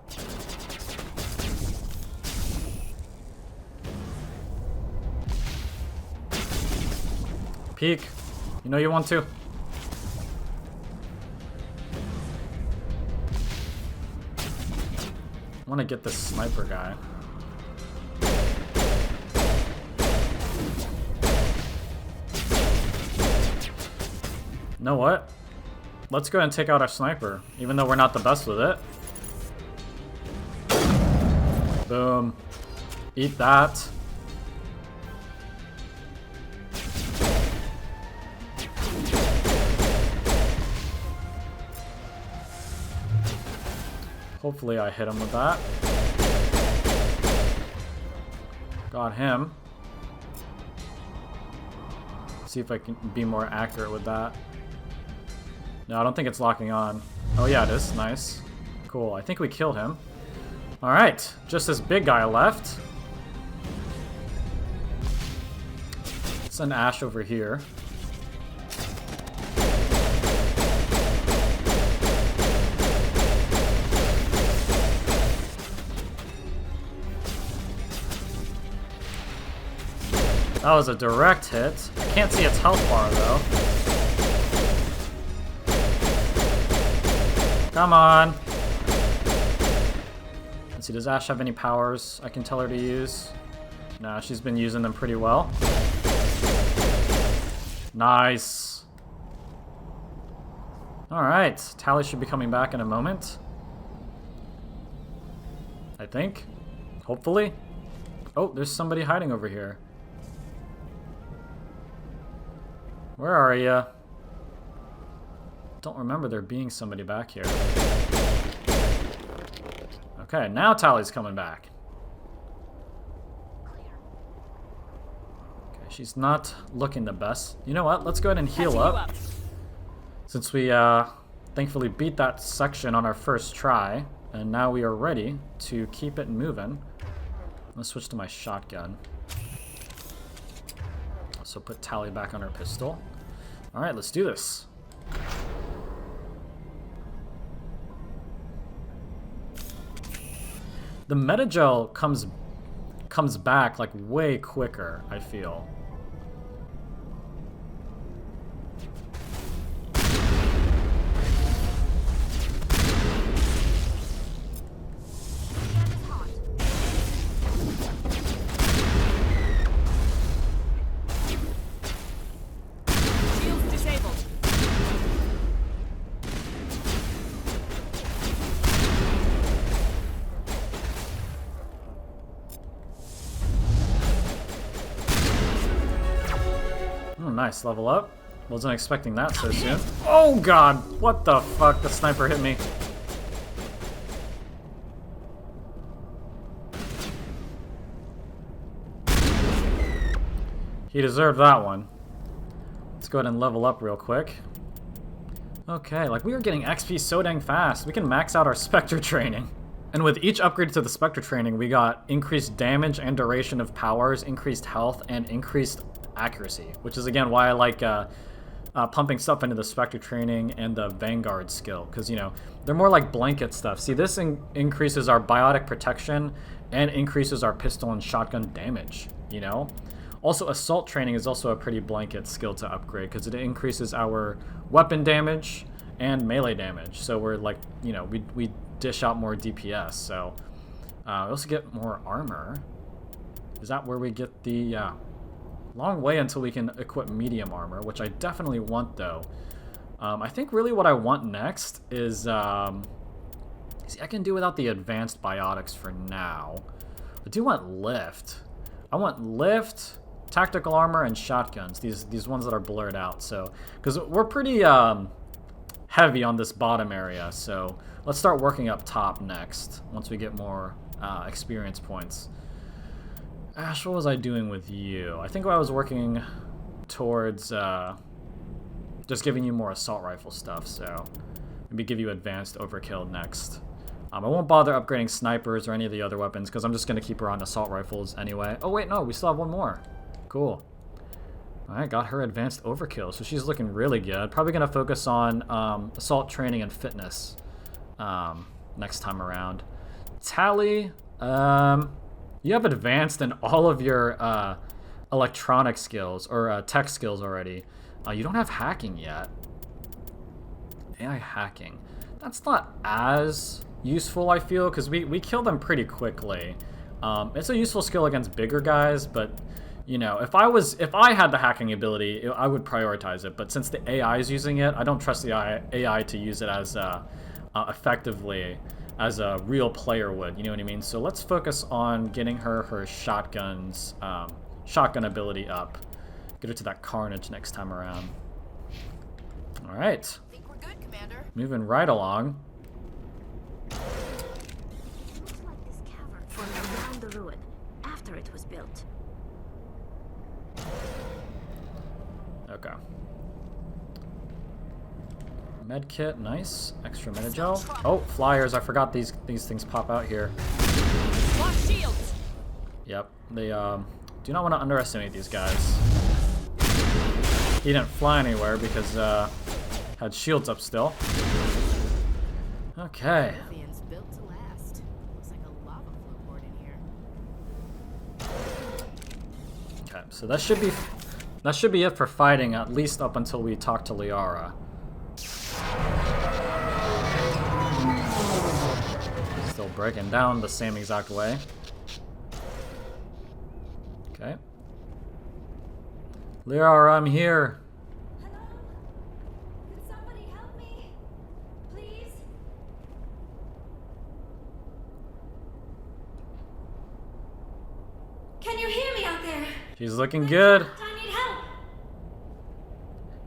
Peek. You know you want to. I want to get this sniper guy. You know what? Let's go ahead and take out our sniper, even though we're not the best with it. Boom. Eat that. Hopefully I hit him with that. Got him. See if I can be more accurate with that. No, I don't think it's locking on. Oh yeah, it is. Nice. Cool. I think we killed him. Alright. Just this big guy left. Send Ash over here. That was a direct hit. I can't see its health bar though. Come on. Let's see, does Ash have any powers I can tell her to use? Nah, she's been using them pretty well. Nice. Alright, Tally should be coming back in a moment. I think. Hopefully. Oh, there's somebody hiding over here. Where are ya? Don't remember there being somebody back here. Okay, now Tally's coming back. Okay, she's not looking the best. You know what? Let's go ahead and heal up. Since we thankfully beat that section on our first try, and now we are ready to keep it moving. Let's switch to my shotgun. So put Tally back on her pistol. Alright, let's do this. The Metagel comes back like way quicker, I feel. Nice, level up. Wasn't expecting that so soon. Oh god, what the fuck? The sniper hit me. He deserved that one. Let's go ahead and level up real quick. Okay, like we are getting XP so dang fast. We can max out our Spectre training. And with each upgrade to the Spectre training, we got increased damage and duration of powers, increased health, and increased accuracy, which is again why I like pumping stuff into the Spectre training and the Vanguard skill, because you know they're more like blanket stuff. See, this increases our biotic protection and increases our pistol and shotgun damage, you know. Also, assault training is also a pretty blanket skill to upgrade because it increases our weapon damage and melee damage, so we're like, you know, we dish out more DPS. So we also get more armor. Is that where we get the long way until we can equip medium armor, which I definitely want though. I think really what I want next is, see, I can do without the advanced biotics for now. I do want lift. I want lift, tactical armor, and shotguns. These ones that are blurred out. So, because we're pretty heavy on this bottom area. So let's start working up top next once we get more experience points. Ash, what was I doing with you? I think I was working towards just giving you more assault rifle stuff, so maybe give you advanced overkill next. I won't bother upgrading snipers or any of the other weapons because I'm just going to keep her on assault rifles anyway. Oh wait, no, we still have one more. Cool. Alright, got her advanced overkill, so she's looking really good. Probably going to focus on assault training and fitness next time around. Tally, you have advanced in all of your electronic skills or tech skills already. You don't have hacking yet. AI hacking. That's not as useful, I feel, because we kill them pretty quickly. It's a useful skill against bigger guys, but you know, if I had the hacking ability, I would prioritize it. But since the AI is using it, I don't trust the AI to use it as effectively as a real player would. You know what I mean? So let's focus on getting her shotgun ability up. Get her to that carnage next time around. All right. Think we're good, Commander. Moving right along. It looks like this cavern formed around the ruin after it was built. Okay. Medkit, nice. Extra metagel. Oh, flyers! I forgot these things pop out here. Lock shields. Yep, they do not want to underestimate these guys. He didn't fly anywhere because had shields up still. Okay. Prothean's built to last. Looks like a lava flow board in here. Okay, so that should be it for fighting, at least up until we talk to Liara. Still breaking down the same exact way. Okay. Liara, I'm here. Hello? Could somebody help me? Please? Can you hear me out there? She's looking good. I need help.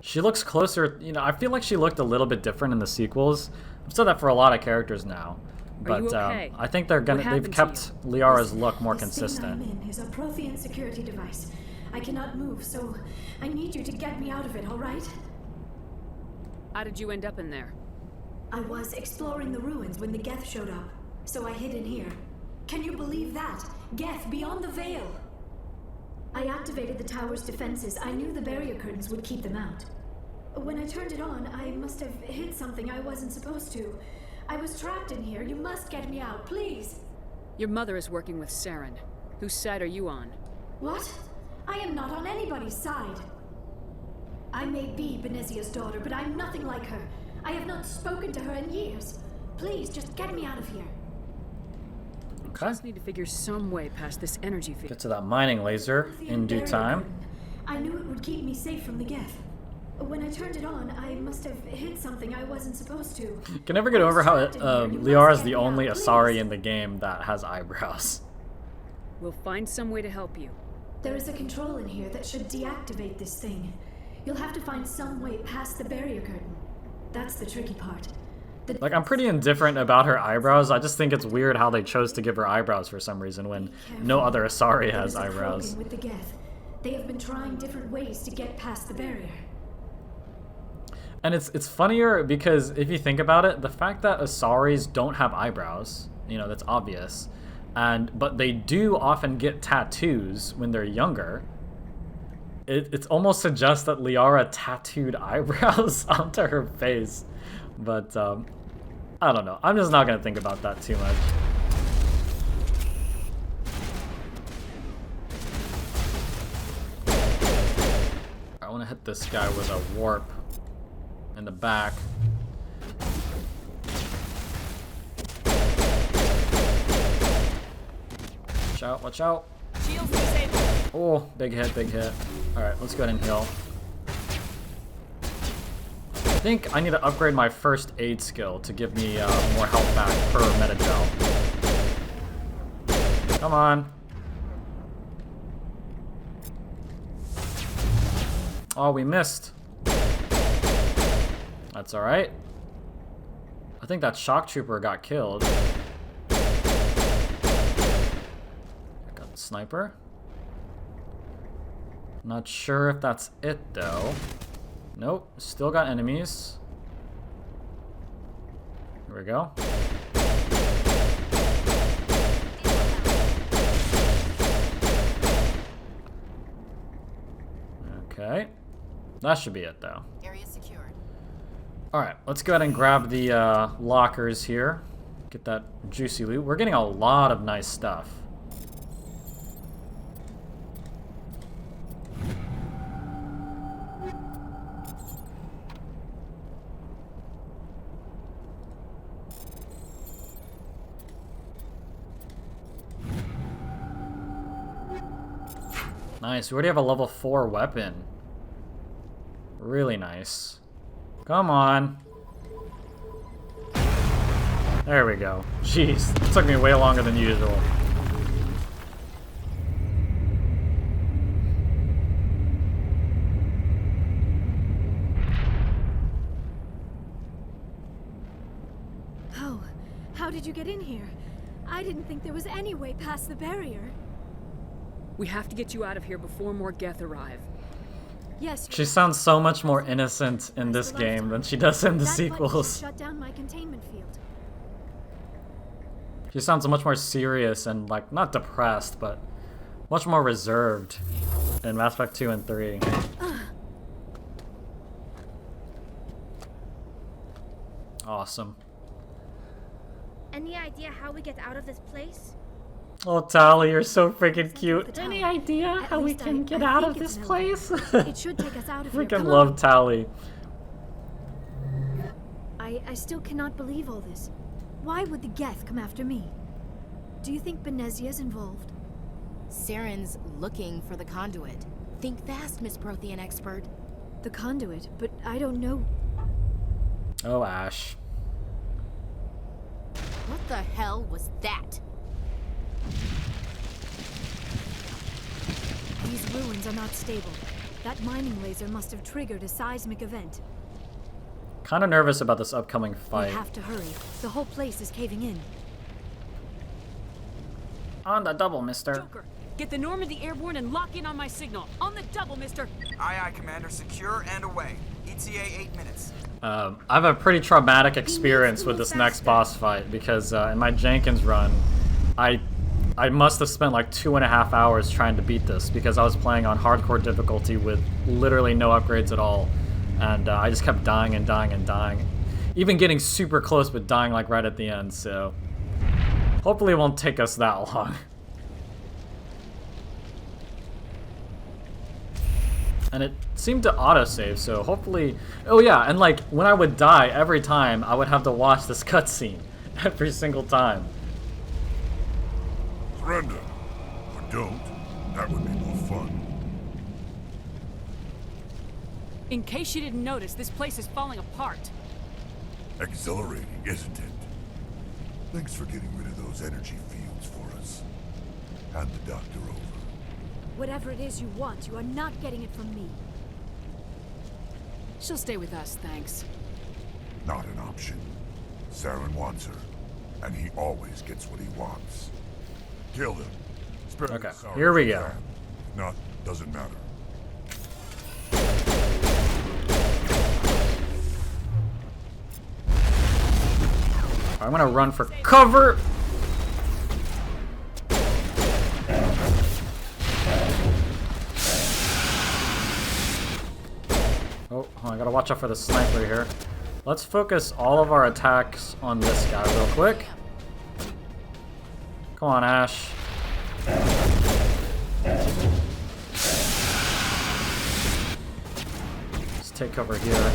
She looks closer, you know, I feel like she looked a little bit different in the sequels. I've said that for a lot of characters now. But you okay? I think they've happened kept to Liara's look more This consistent. thing I'm in is a Prothean security device. I cannot move, so I need you to get me out of it, all right? How did you end up in there? I was exploring the ruins when the Geth showed up, so I hid in here. Can you believe that? Geth beyond the veil! I activated the tower's defenses. I knew the barrier curtains would keep them out. When I turned it on, I must have hit something I wasn't supposed to. I was trapped in here. You must get me out, please! Your mother is working with Saren. Whose side are you on? What? I am not on anybody's side. I may be Benezia's daughter, but I'm nothing like her. I have not spoken to her in years. Please, just get me out of here. Okay. Just need to figure some way past this energy field. Get to that mining laser in due time. I knew it would keep me safe from the Geth. When I turned it on, I must have hit something I wasn't supposed to. Can never get over how Liara's the only Asari in the game that has eyebrows. We'll find some way to help you. There is a control in here that should deactivate this thing. You'll have to find some way past the barrier curtain. That's the tricky part. Like, I'm pretty indifferent about her eyebrows. I just think it's weird how they chose to give her eyebrows for some reason when no other Asari has eyebrows. With the Geth. They have been trying different ways to get past the barrier. And it's funnier because if you think about it, the fact that Asaris don't have eyebrows, you know, that's obvious. But they do often get tattoos when they're younger. It almost suggests that Liara tattooed eyebrows onto her face. But, I don't know. I'm just not going to think about that too much. I want to hit this guy with a warp in the back. Watch out, watch out. Shields disabled. Oh, big hit, big hit. Alright, let's go ahead and heal. I think I need to upgrade my first aid skill to give me more health back per metagel. Come on. Oh, we missed. That's alright. I think that shock trooper got killed. Got the sniper. Not sure if that's it, though. Nope, still got enemies. Here we go. Okay. That should be it, though. Area secured. Alright, let's go ahead and grab the lockers here. Get that juicy loot. We're getting a lot of nice stuff. Nice, we already have a level 4 weapon. Really nice. Come on. There we go. Jeez, it took me way longer than usual. Oh, how did you get in here? I didn't think there was any way past the barrier. We have to get you out of here before more Geth arrive. Yes. She sounds so much more innocent in this game than she does in the sequels. Shut down my containment field. She sounds much more serious and, like, not depressed, but much more reserved in Mass Effect 2 and 3. Awesome. Any idea how we get out of this place? Oh, Tali, you're so freaking cute. Any idea how we can get out of this place? It should take us out of here. Freaking love Tali. I still cannot believe all this. Why would the Geth come after me? Do you think Benezia's involved? Saren's looking for the conduit. Think fast, Miss Prothean expert. The conduit, but I don't know. Oh, Ash. What the hell was that? These ruins are not stable. That mining laser must have triggered a seismic event. Kind of nervous about this upcoming fight. We have to hurry. The whole place is caving in. On the double, mister. Joker, get the Normandy airborne and lock in on my signal. On the double, mister. Aye, aye, Commander. Secure and away. ETA 8 minutes. I have a pretty traumatic experience with this next boss fight because in my Jenkins run, I must have spent like 2.5 hours trying to beat this because I was playing on hardcore difficulty with literally no upgrades at all. And I just kept dying and dying and dying. Even getting super close, but dying like right at the end, so... Hopefully it won't take us that long. And it seemed to autosave, so hopefully... Oh yeah, and like, when I would die every time, I would have to watch this cutscene. Every single time. Surrender. Or don't. That would be more fun. In case you didn't notice, this place is falling apart. Exhilarating, isn't it? Thanks for getting rid of those energy fields for us. Hand the doctor over. Whatever it is you want, you are not getting it from me. She'll stay with us, thanks. Not an option. Saren wants her, and he always gets what he wants. Kill him. Spare Okay, the sorrow here we if you go. can. If not, doesn't matter. I'm gonna run for cover! Oh, I gotta watch out for the sniper here. Let's focus all of our attacks on this guy real quick. Come on, Ash. Let's take cover here.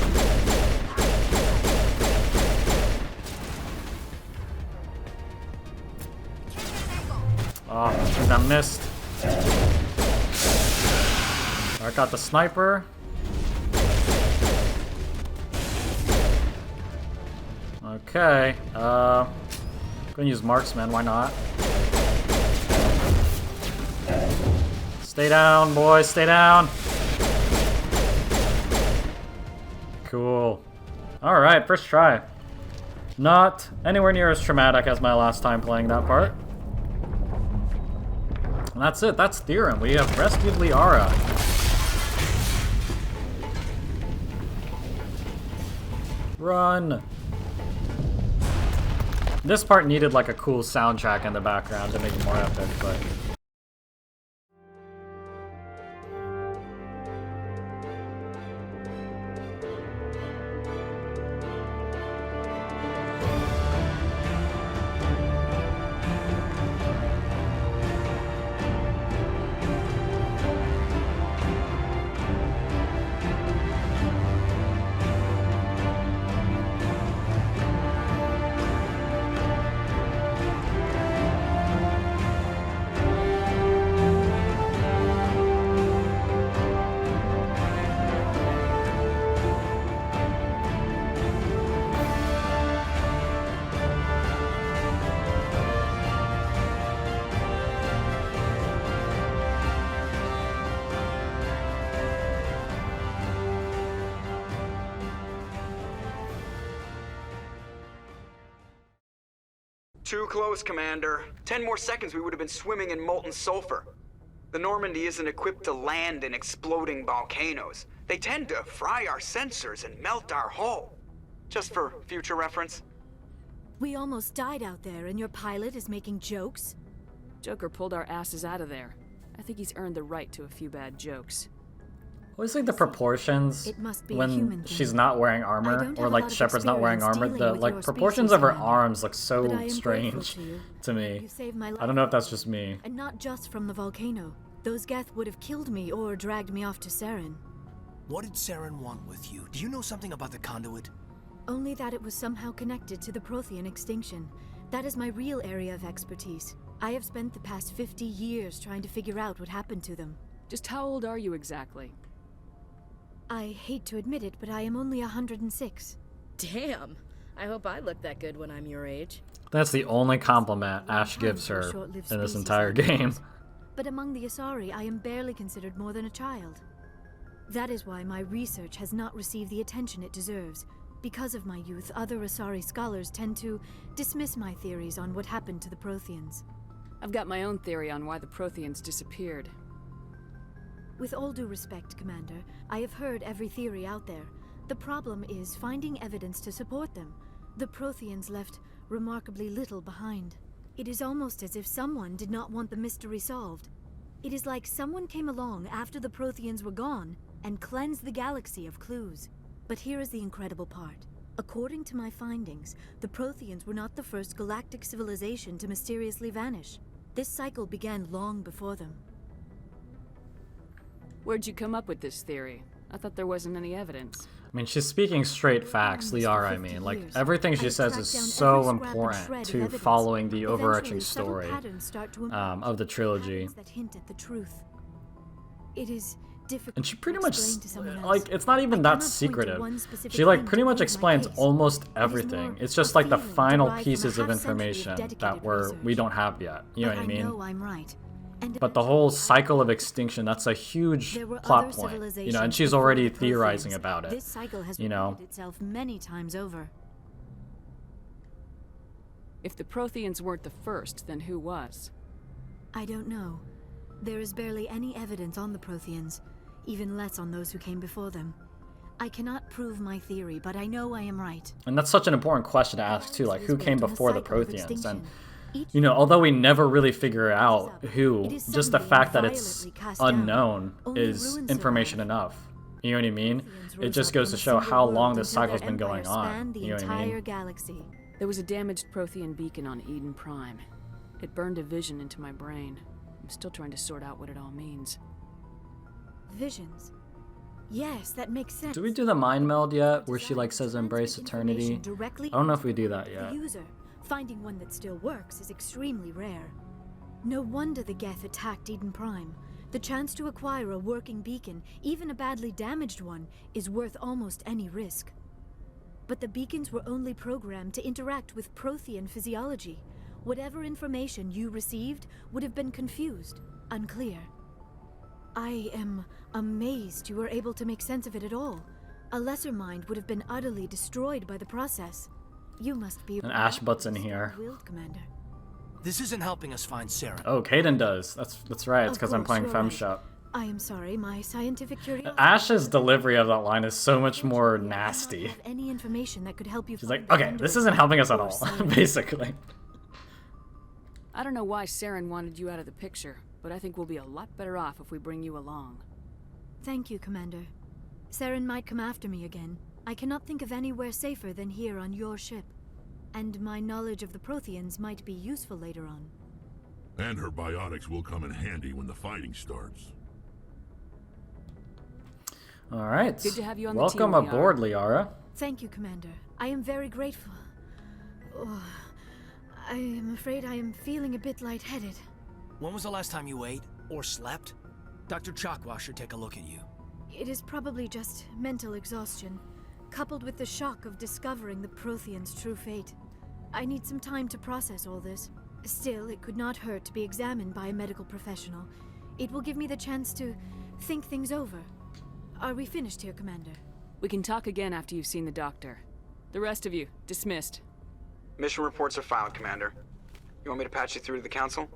Oh, I think I missed. I got the sniper. Okay, gonna use marksman, why not? Stay down, boys, stay down! Cool. Alright, first try. Not anywhere near as traumatic as my last time playing that part. And that's it, that's Therum. We have rescued Liara. Run! This part needed like a cool soundtrack in the background to make it more epic, but... Too close, Commander. 10 more seconds we would have been swimming in molten sulfur. The Normandy isn't equipped to land in exploding volcanoes. They tend to fry our sensors and melt our hull. Just for future reference. We almost died out there, and your pilot is making jokes? Joker pulled our asses out of there. I think he's earned the right to a few bad jokes. I always like the proportions It must be a when human she's thing. not wearing I armor, don't or have a like lot of Shepard's not wearing armor. experience The dealing with like your proportions species, of her Commander. arms look But I so am strange grateful to you. to me. You saved my life. I don't know if that's just me. And not just from the volcano. Those Geth would have killed me or dragged me off to Saren. What did Saren want with you? Do you know something about the conduit? Only that it was somehow connected to the Prothean extinction. That is my real area of expertise. I have spent the past 50 years trying to figure out what happened to them. Just how old are you exactly? I hate to admit it, but I am only 106. Damn. I hope I look that good when I'm your age. That's the only compliment Ash gives her in this entire game. But among the Asari, I am barely considered more than a child. That is why my research has not received the attention it deserves. Because of my youth, other Asari scholars tend to dismiss my theories on what happened to the Protheans. I've got my own theory on why the Protheans disappeared. With all due respect, Commander, I have heard every theory out there. The problem is finding evidence to support them. The Protheans left remarkably little behind. It is almost as if someone did not want the mystery solved. It is like someone came along after the Protheans were gone and cleansed the galaxy of clues. But here is the incredible part. According to my findings, the Protheans were not the first galactic civilization to mysteriously vanish. This cycle began long before them. Where'd you come up with this theory? I thought there wasn't any evidence. I mean, she's speaking straight facts, Liara, I mean. Like, everything she says is so important to following the overarching story of the trilogy. That hint at the truth. It is difficult And she pretty to much, explain to someone else. like, it's not even that secretive. She, like, pretty much explains almost everything. It's just, like, the final pieces of information that we don't have yet. You know what I mean? I know I'm right. And But the whole cycle of extinction, that's a huge there were plot other point. You know, and civilizations she's before already the theorizing Protheans. about it. This cycle has you know? repeated itself many times over. If the Protheans weren't the first, then who was? I don't know. There is barely any evidence on the Protheans, even less on those who came before them. I cannot prove my theory, but I know I am right. And that's such an important question to ask, too. Like, who came built on a before the cycle of Protheans? And, extinction. you know, although we never really figure out who, It is just the suddenly fact that and it's violently cast down. unknown Only is ruins information survive. enough. You know what I mean? Protheans It rose just up goes from to a show single how world long this until their cycle's been going empire on. spanned the You know what I entire mean? galaxy. There was a damaged Prothean beacon on Eden Prime. It burned a vision into my brain. I'm still trying to sort out what it all means. Visions. Yes, that makes sense. Do we do the mind meld yet, where she, like, says embrace Transmit eternity? information directly I don't know if we do that to yet. the user. Finding one that still works is extremely rare. No wonder the Geth attacked Eden Prime. The chance to acquire a working beacon, even a badly damaged one, is worth almost any risk. But the beacons were only programmed to interact with Prothean physiology. Whatever information you received would have been confused, unclear. I am amazed you were able to make sense of it at all. A lesser mind would have been utterly destroyed by the process. You must be And Ash butts in here. willed, Commander. This isn't helping us find Saren. Oh, Kaden does. That's right. It's Of because I'm course, playing you're right. FemShep. I am sorry, my scientific curiosity... Ash's delivery of that line is so much more nasty. Have any information that could help you. She's like, okay, this isn't helping us at all, basically. I don't know why Saren wanted you out of the picture, but I think we'll be a lot better off if we bring you along. Thank you, Commander. Saren might come after me again. I cannot think of anywhere safer than here on your ship. And my knowledge of the Protheans might be useful later on. And her biotics will come in handy when the fighting starts. All right. Good to have you on the Welcome team, aboard, Liara. Thank you, Commander. I am very grateful. Oh, I am afraid I am feeling a bit lightheaded. When was the last time you ate or slept? Dr. Chakwa should take a look at you. It is probably just mental exhaustion, coupled with the shock of discovering the Protheans' true fate. I need some time to process all this. Still, it could not hurt to be examined by a medical professional. It will give me the chance to think things over. Are we finished here, Commander? We can talk again after you've seen the doctor. The rest of you, dismissed. Mission reports are filed, Commander. You want me to patch you through to the Council?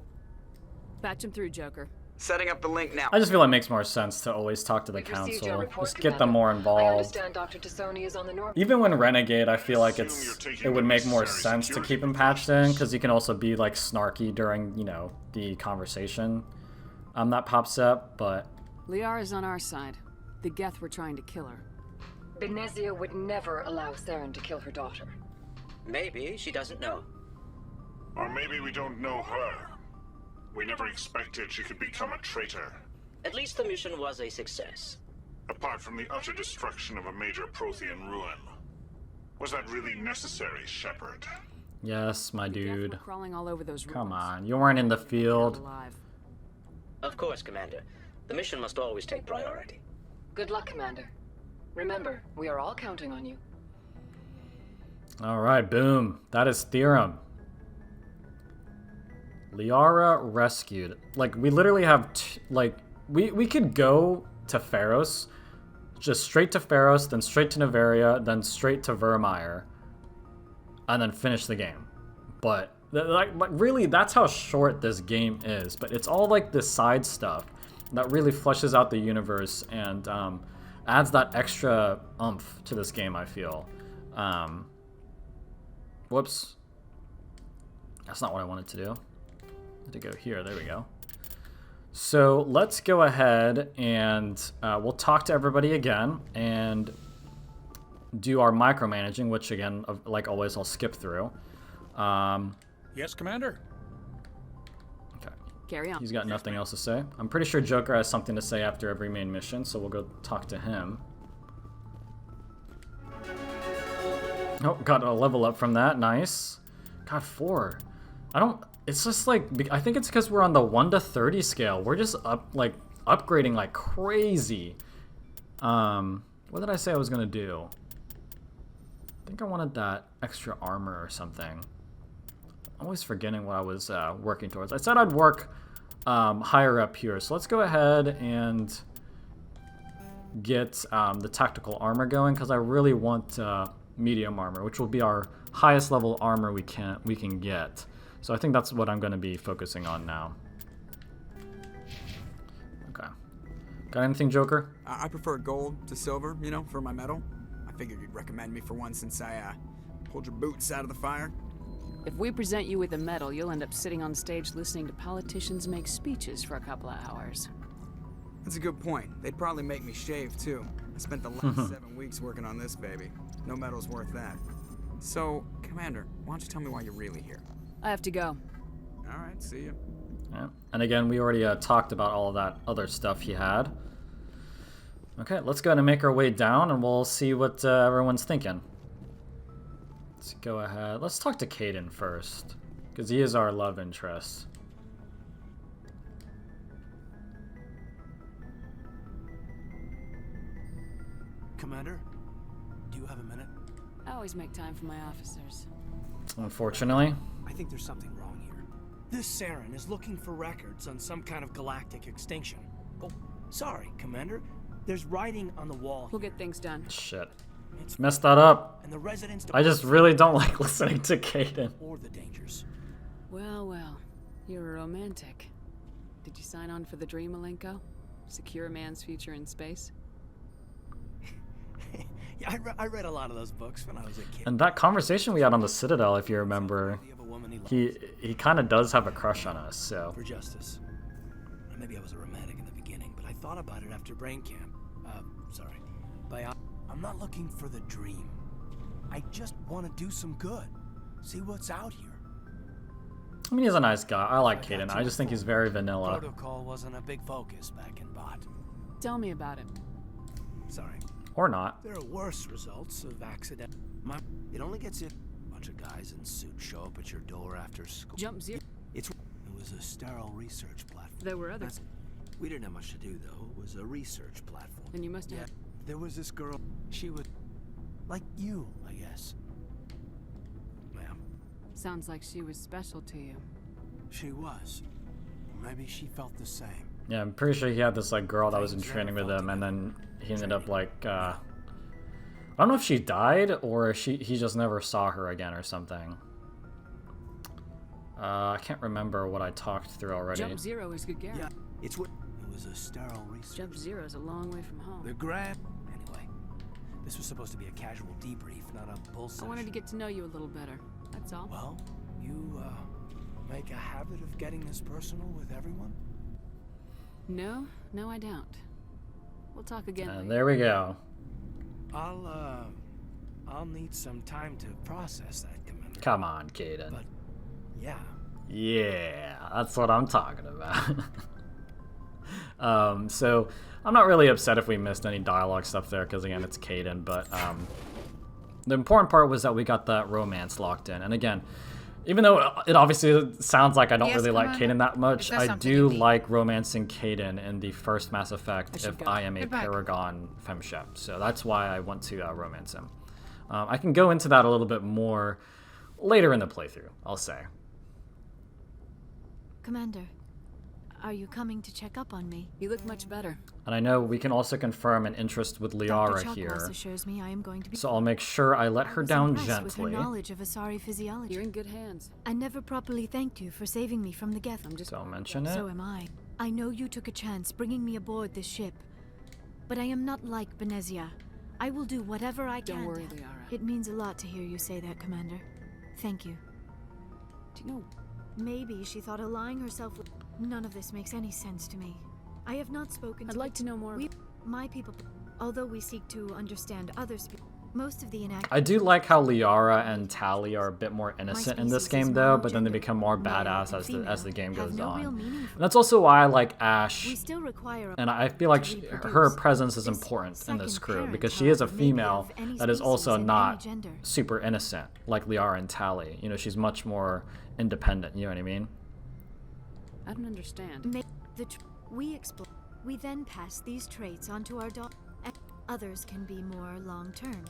Patch him through, Joker. Setting up the link now. I just feel it makes more sense to always talk to the Council. Just get them more involved. Even when Renegade, I feel like it would make more sense to keep him patched in, because he can also be like snarky during, you know, the conversation that pops up, but... Liara's on our side. The Geth were trying to kill her. Benezia would never allow Saren to kill her daughter. Maybe she doesn't know. Or maybe we don't know her. We never expected she could become a traitor. At least the mission was a success. Apart from the utter destruction of a major Prothean ruin. Was that really necessary, Shepard? Yes, my dude. Crawling all over those Come on, you weren't in the field. Of course, Commander. The mission must always take priority. Good luck, Commander. Remember, we are all counting on you. Alright, boom. That is Therum. Liara rescued. Like, we literally have, we could go to Pharos, just straight to Pharos, then straight to Nevaria, then straight to Vermeer, and then finish the game. But, like, really, that's how short this game is. But it's all, like, the side stuff that really flushes out the universe and adds that extra oomph to this game, I feel. Whoops. That's not what I wanted to do. To go here, there we go. So let's go ahead and we'll talk to everybody again and do our micromanaging, which again, like always, I'll skip through. Yes, Commander. Okay. Carry on. He's got nothing else to say. I'm pretty sure Joker has something to say after every main mission, so we'll go talk to him. Oh, got a level up from that. Nice. Got 4. It's just like, I think it's because we're on the 1 to 30 scale. We're just upgrading like crazy. What did I say I was gonna do? I think I wanted that extra armor or something. I'm always forgetting what I was working towards. I said I'd work higher up here. So let's go ahead and get the tactical armor going, because I really want medium armor, which will be our highest level armor we can get. So I think that's what I'm going to be focusing on now. Okay. Got anything, Joker? I prefer gold to silver, you know, for my medal. I figured you'd recommend me for one since I pulled your boots out of the fire. If we present you with a medal, you'll end up sitting on stage listening to politicians make speeches for a couple of hours. That's a good point. They'd probably make me shave, too. I spent the last 7 weeks working on this baby. No medal's worth that. So, Commander, why don't you tell me why you're really here? I have to go. All right, see you. Yeah. And again, we already talked about all of that other stuff he had. Okay, let's go ahead and make our way down, and we'll see what everyone's thinking. Let's go ahead. Let's talk to Caden first, because he is our love interest. Commander, do you have a minute? I always make time for my officers. Unfortunately. I think there's something wrong here. This Saren is looking for records on some kind of galactic extinction. Oh, sorry, Commander. There's writing on the wall. We'll get things done. Shit. Messed that up. And the residents I just really don't like listening to Caden. Or the dangers. Well, well. You're a romantic. Did you sign on for the dream, Malenko? Secure man's future in space? Yeah, I read a lot of those books when I was a kid. And that conversation we had on the Citadel, if you remember, he kind of does have a crush on us, so. For justice. Maybe I was a romantic in the beginning, but I thought about it after brain camp. Sorry. I'm not looking for the dream. I just want to do some good. See what's out here. I mean, he's a nice guy. I like Caden. I just think he's very vanilla. Protocol wasn't a big focus back in Bot. Tell me about it. Sorry. Or not. There are worse results of accident. It only gets if a bunch of guys in suits show up at your door after school. Jump Zero. It was a sterile research platform. There were others. We didn't have much to do though. It was a research platform. And you must have. There was this girl. She was like you, I guess. Ma'am. Sounds like she was special to you. She was. Maybe she felt the same. Yeah, I'm pretty sure he had this like girl that was in training with him, and then he ended up like I don't know if she died or he just never saw her again or something. I can't remember what I talked through already. Jump Zero is good gear. Yeah, it was a sterile research. Jump Zero is a long way from home. The grand. Anyway, this was supposed to be a casual debrief, not a bullshit. I wanted to get to know you a little better. That's all. Well, you make a habit of getting this personal with everyone? No, I don't. We'll talk again later. And there we go. I'll need some time to process that, Commander. Come on, Caden. But, yeah. Yeah, that's what I'm talking about. So I'm not really upset if we missed any dialogue stuff there, because again, it's Caden, but the important part was that we got that romance locked in. And again, even though it obviously sounds like I don't really like Caden that much, I do like romancing Caden in the first Mass Effect if I am a Paragon FemShep. So that's why I want to romance him. I can go into that a little bit more later in the playthrough, I'll say. Commander, are you coming to check up on me? You look much better. And I know we can also confirm an interest with Liara here. Assures me I am going to be so I'll make sure I let her down gently. With her knowledge of Asari physiology. You're in good hands. I never properly thanked you for saving me from the Geth. Don't mention it. So am I. I know you took a chance bringing me aboard this ship, but I am not like Benezia. I will do whatever I can. Don't worry, Liara. It means a lot to hear you say that, Commander. Thank you. Do you know? Maybe she thought allying herself with... None of this makes any sense to me. I have not spoken to... I'd like to know more. My people... Although we seek to understand others, most of the I do like how Liara and Tali are a bit more innocent in this game, though, but then they become more badass as the game goes on. And that's also why I like Ash, and I feel like her presence is important in this crew, because she is a female that is also not super innocent, like Liara and Tali. You know, she's much more independent, you know what I mean? I don't understand. We then pass these traits onto our daughter. Others can be more long-term.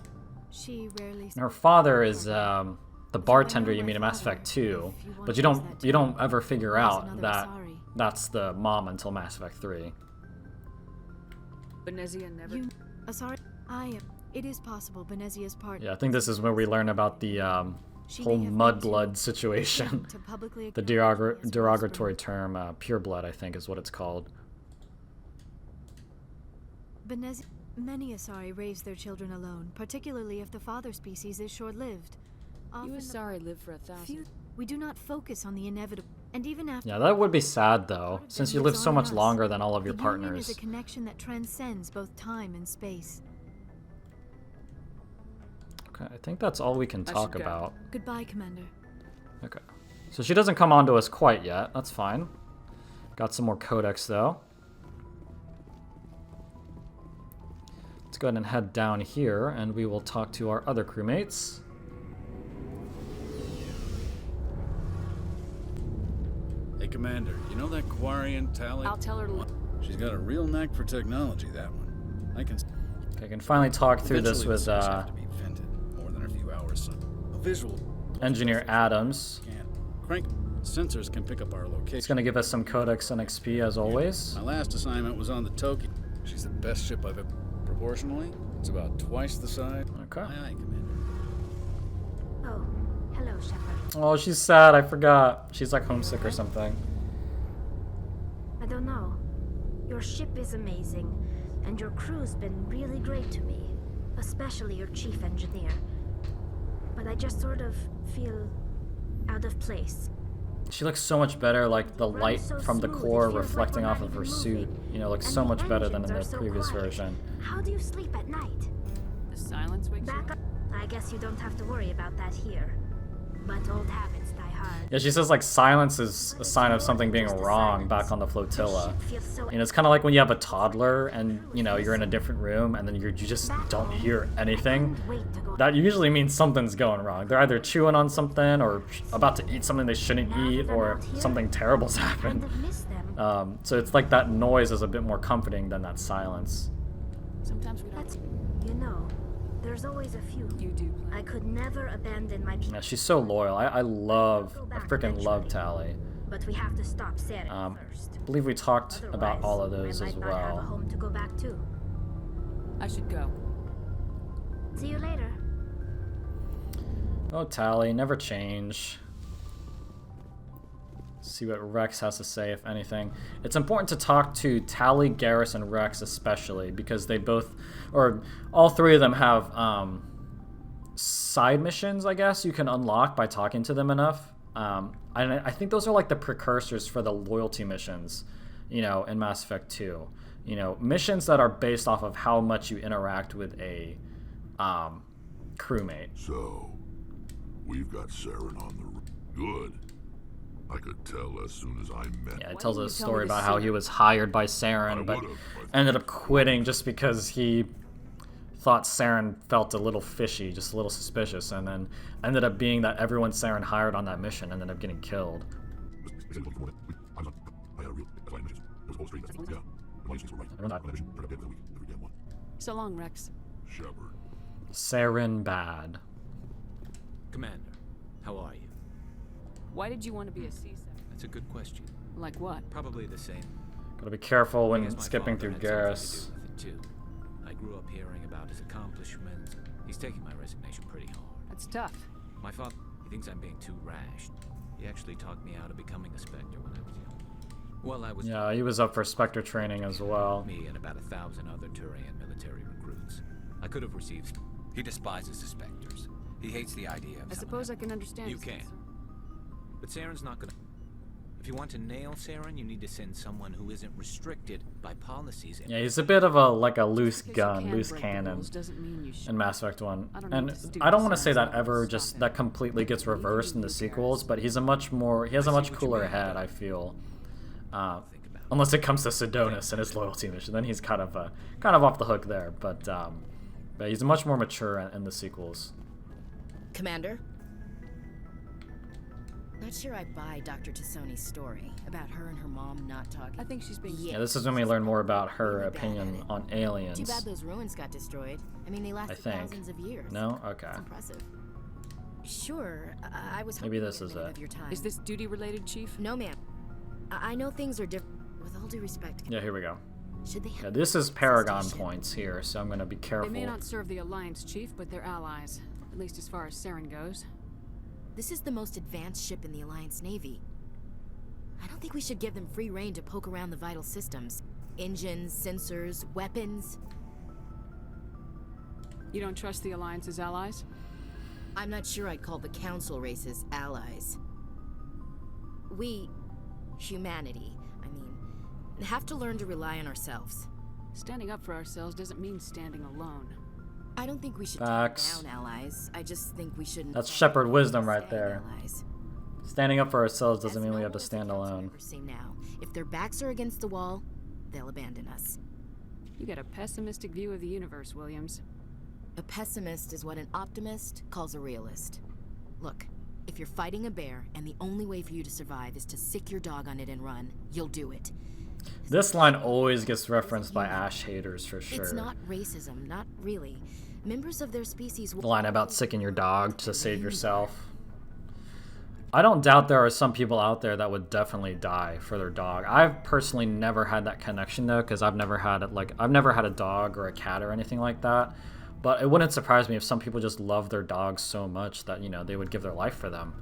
She rarely... Her father is the bartender you meet in Mass Effect 2, but you don't ever figure out that that's the mom until Mass Effect 3. Benezia never... Asari, it is possible Benezia's part... Yeah, I think this is where we learn about the whole mudblood situation. The derogatory term, pureblood, I think is what it's called. Many Asari raise their children alone, particularly if the father species is short-lived. You Asari live for 1,000. We do not focus on the inevitable, and even after... Yeah, that would be sad, though, since you live so much longer than all of your partners. The union is a connection that transcends both time and space. Okay, I think that's all we can talk about. Goodbye, Commander. Okay. So she doesn't come on to us quite yet. That's fine. Got some more codex, though. Let's go ahead and head down here, and we will talk to our other crewmates. Hey, Commander, you know that Quarian Tali? I'll tell her to... She's got a real knack for technology, that one. I can... Okay, I can finally talk through this with have to be vented more than a few hours. A visual Engineer Adams. Crank sensors can pick up our location. It's going to give us some codex and XP as always. My last assignment was on the Toki. She's the best ship I've ever... Proportionally, it's about twice the size. Okay. Aye, Commander. Oh, hello, Shepard. Oh, she's sad. I forgot. She's like homesick or something. I don't know. Your ship is amazing, and your crew's been really great to me, especially your chief engineer. But I just sort of feel out of place. She looks so much better, like the light from the core reflecting off of her suit, you know, looks so much better than in the previous version. How do you sleep at night? The silence wakes you Back up. I guess you don't have to worry about that here. But old habits die hard. Yeah, she says like silence is a sign of something being wrong back on the flotilla. You know, it's kind of like when you have a toddler and, you know, you're in a different room and then you just don't hear anything. That usually means something's going wrong. They're either chewing on something or about to eat something they shouldn't eat, or something terrible's happened. So it's like that noise is a bit more comforting than that silence. Sometimes we don't. You know, there's always a few. You do. I could never abandon my people. Yeah, she's so loyal. I freaking love Tally. But we have to stop Saren first. I believe we talked about all of those as I might not have a well. home to go back to. I should go. See you later. Oh, Tally, never change. See what Rex has to say, if anything. It's important to talk to Tally, Garrus, and Rex especially, because they both, or all three of them have side missions, I guess, you can unlock by talking to them enough. I think those are like the precursors for the loyalty missions, you know, in Mass Effect 2. You know, missions that are based off of how much you interact with a crewmate. So, we've got Saren on the good. I could tell as soon as I met. Yeah, it tells a story about how he was hired by Saren, but ended up quitting just because he thought Saren felt a little fishy, just a little suspicious, and then ended up being that everyone Saren hired on that mission ended up getting killed. So long, Rex. Saren bad. Commander, how are you? Why did you want to be a C-Sec? That's a good question. Like what? Probably the same. Gotta be careful when I guess my skipping father through had something Garrus. to do with it too. I grew up hearing about his accomplishments. He's taking my resignation pretty hard. That's tough. My father, he thinks I'm being too rash. He actually talked me out of becoming a Spectre when I was young. Well, I was... Yeah, he was up for Spectre training as well. Me and about 1,000 other Turian military recruits. I could have received... He despises the Spectres. He hates the idea of... I suppose I can understand. You can. But Saren's not gonna... If you want to nail Saren, you need to send someone who isn't restricted by policies. Yeah, he's a bit of a like a loose gun, loose cannon in Mass Effect 1. And I don't want to say that ever just that completely gets reversed in the sequels, but he has a much cooler head, I feel. Unless it comes to Sidonis and his loyalty mission, then he's kind of off the hook there. But he's much more mature in the sequels. Commander? Not sure I buy Dr. Tassoni's story about her and her mom not talking. I think she's being... Yeah, this is when we learn more about her opinion on aliens. Too bad those ruins got destroyed. I mean, they lasted thousands of years. No? Okay. It's impressive. Sure, I was... Maybe this is it. Is this duty-related, Chief? No, ma'am. I know things are different. With all due respect... Yeah, here we go. Should they yeah, this is Paragon points here, so I'm going to be careful. They may not serve the Alliance, Chief, but they're allies. At least as far as Saren goes. This is the most advanced ship in the Alliance Navy. I don't think we should give them free rein to poke around the vital systems. Engines, sensors, weapons. You don't trust the Alliance's allies? I'm not sure I'd call the Council races allies. We, humanity, I mean, have to learn to rely on ourselves. Standing up for ourselves doesn't mean standing alone. I don't think we should take down allies. I just think we shouldn't... That's Shepherd wisdom right there. Allies. Standing up for ourselves doesn't mean we have to stand alone. Now. If their backs are against the wall, they'll abandon us. You got a pessimistic view of the universe, Williams. A pessimist is what an optimist calls a realist. Look, if you're fighting a bear and the only way for you to survive is to sick your dog on it and run, you'll do it. This line always gets referenced by Ash haters for sure. It's not racism, not really. Members of their species... The line about sicking your dog to save yourself. I don't doubt there are some people out there that would definitely die for their dog. I've personally never had that connection though, because I've never had a dog or a cat or anything like that. But it wouldn't surprise me if some people just love their dogs so much that, you know, they would give their life for them.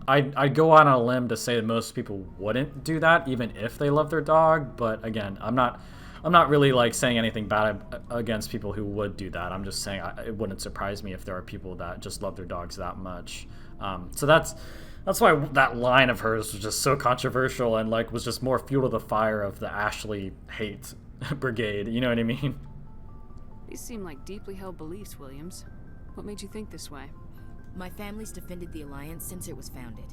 I'd go out on a limb to say that most people wouldn't do that, even if they love their dog. But again, I'm not really like saying anything bad against people who would do that. I'm just saying it wouldn't surprise me if there are people that just love their dogs that much. So that's why that line of hers was just so controversial and like was just more fuel to the fire of the Ashley hate brigade. You know what I mean? These seem like deeply held beliefs, Williams. What made you think this way? My family's defended the Alliance since it was founded.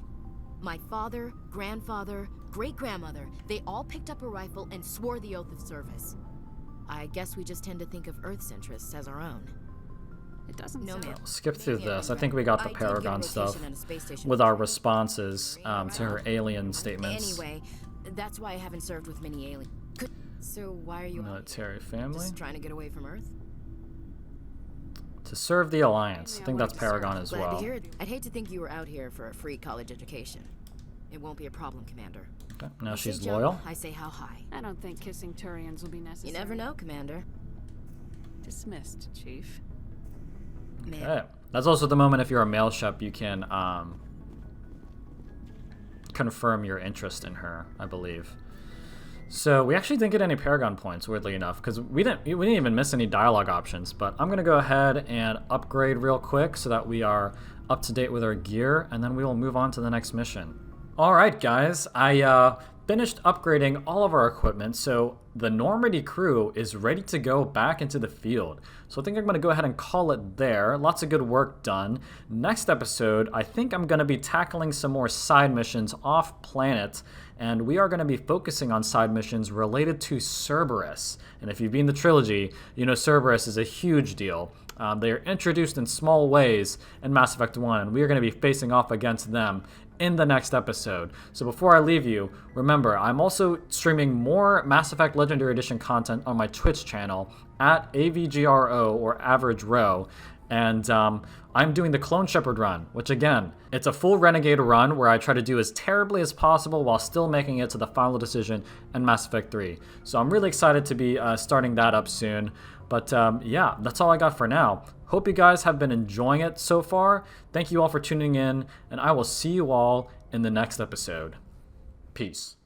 My father, grandfather, great-grandmother, they all picked up a rifle and swore the oath of service. I guess we just tend to think of Earth's interests as our own. It doesn't no, ma'am. Skip through this. I think we got the Paragon stuff with our responses to her alien statements. Anyway, that's why I haven't served with many aliens. So why are you military family? Just trying to get away from Earth? To serve the Alliance. I think that's Paragon as well. Glad to hear it. I'd hate to think you were out here for a free college education. It won't be a problem, Commander. Okay. Now You she's say jump, loyal. I say how high. I don't think kissing Turians will be necessary. You never know, Commander. Dismissed, Chief. Okay. That's also the moment if you're a male shep you can confirm your interest in her, I believe. So we actually didn't get any Paragon points, weirdly enough, because we didn't even miss any dialogue options. But I'm gonna go ahead and upgrade real quick so that we are up to date with our gear, and then we will move on to the next mission. All right, guys, I finished upgrading all of our equipment, so the Normandy crew is ready to go back into the field. So I think I'm going to go ahead and call it there. Lots of good work done. Next episode, I think I'm going to be tackling some more side missions off planet, and we are going to be focusing on side missions related to Cerberus. And if you've been the trilogy, you know Cerberus is a huge deal. They are introduced in small ways in Mass Effect 1, and we are going to be facing off against them in the next episode. So before I leave you, remember, I'm also streaming more Mass Effect Legendary Edition content on my Twitch channel at AVGRO or Average Row, and I'm doing the Clone Shepherd run, which again, it's a full Renegade run where I try to do as terribly as possible while still making it to the final decision in Mass Effect 3. So I'm really excited to be starting that up soon. But yeah, that's all I got for now. Hope you guys have been enjoying it so far. Thank you all for tuning in, and I will see you all in the next episode. Peace.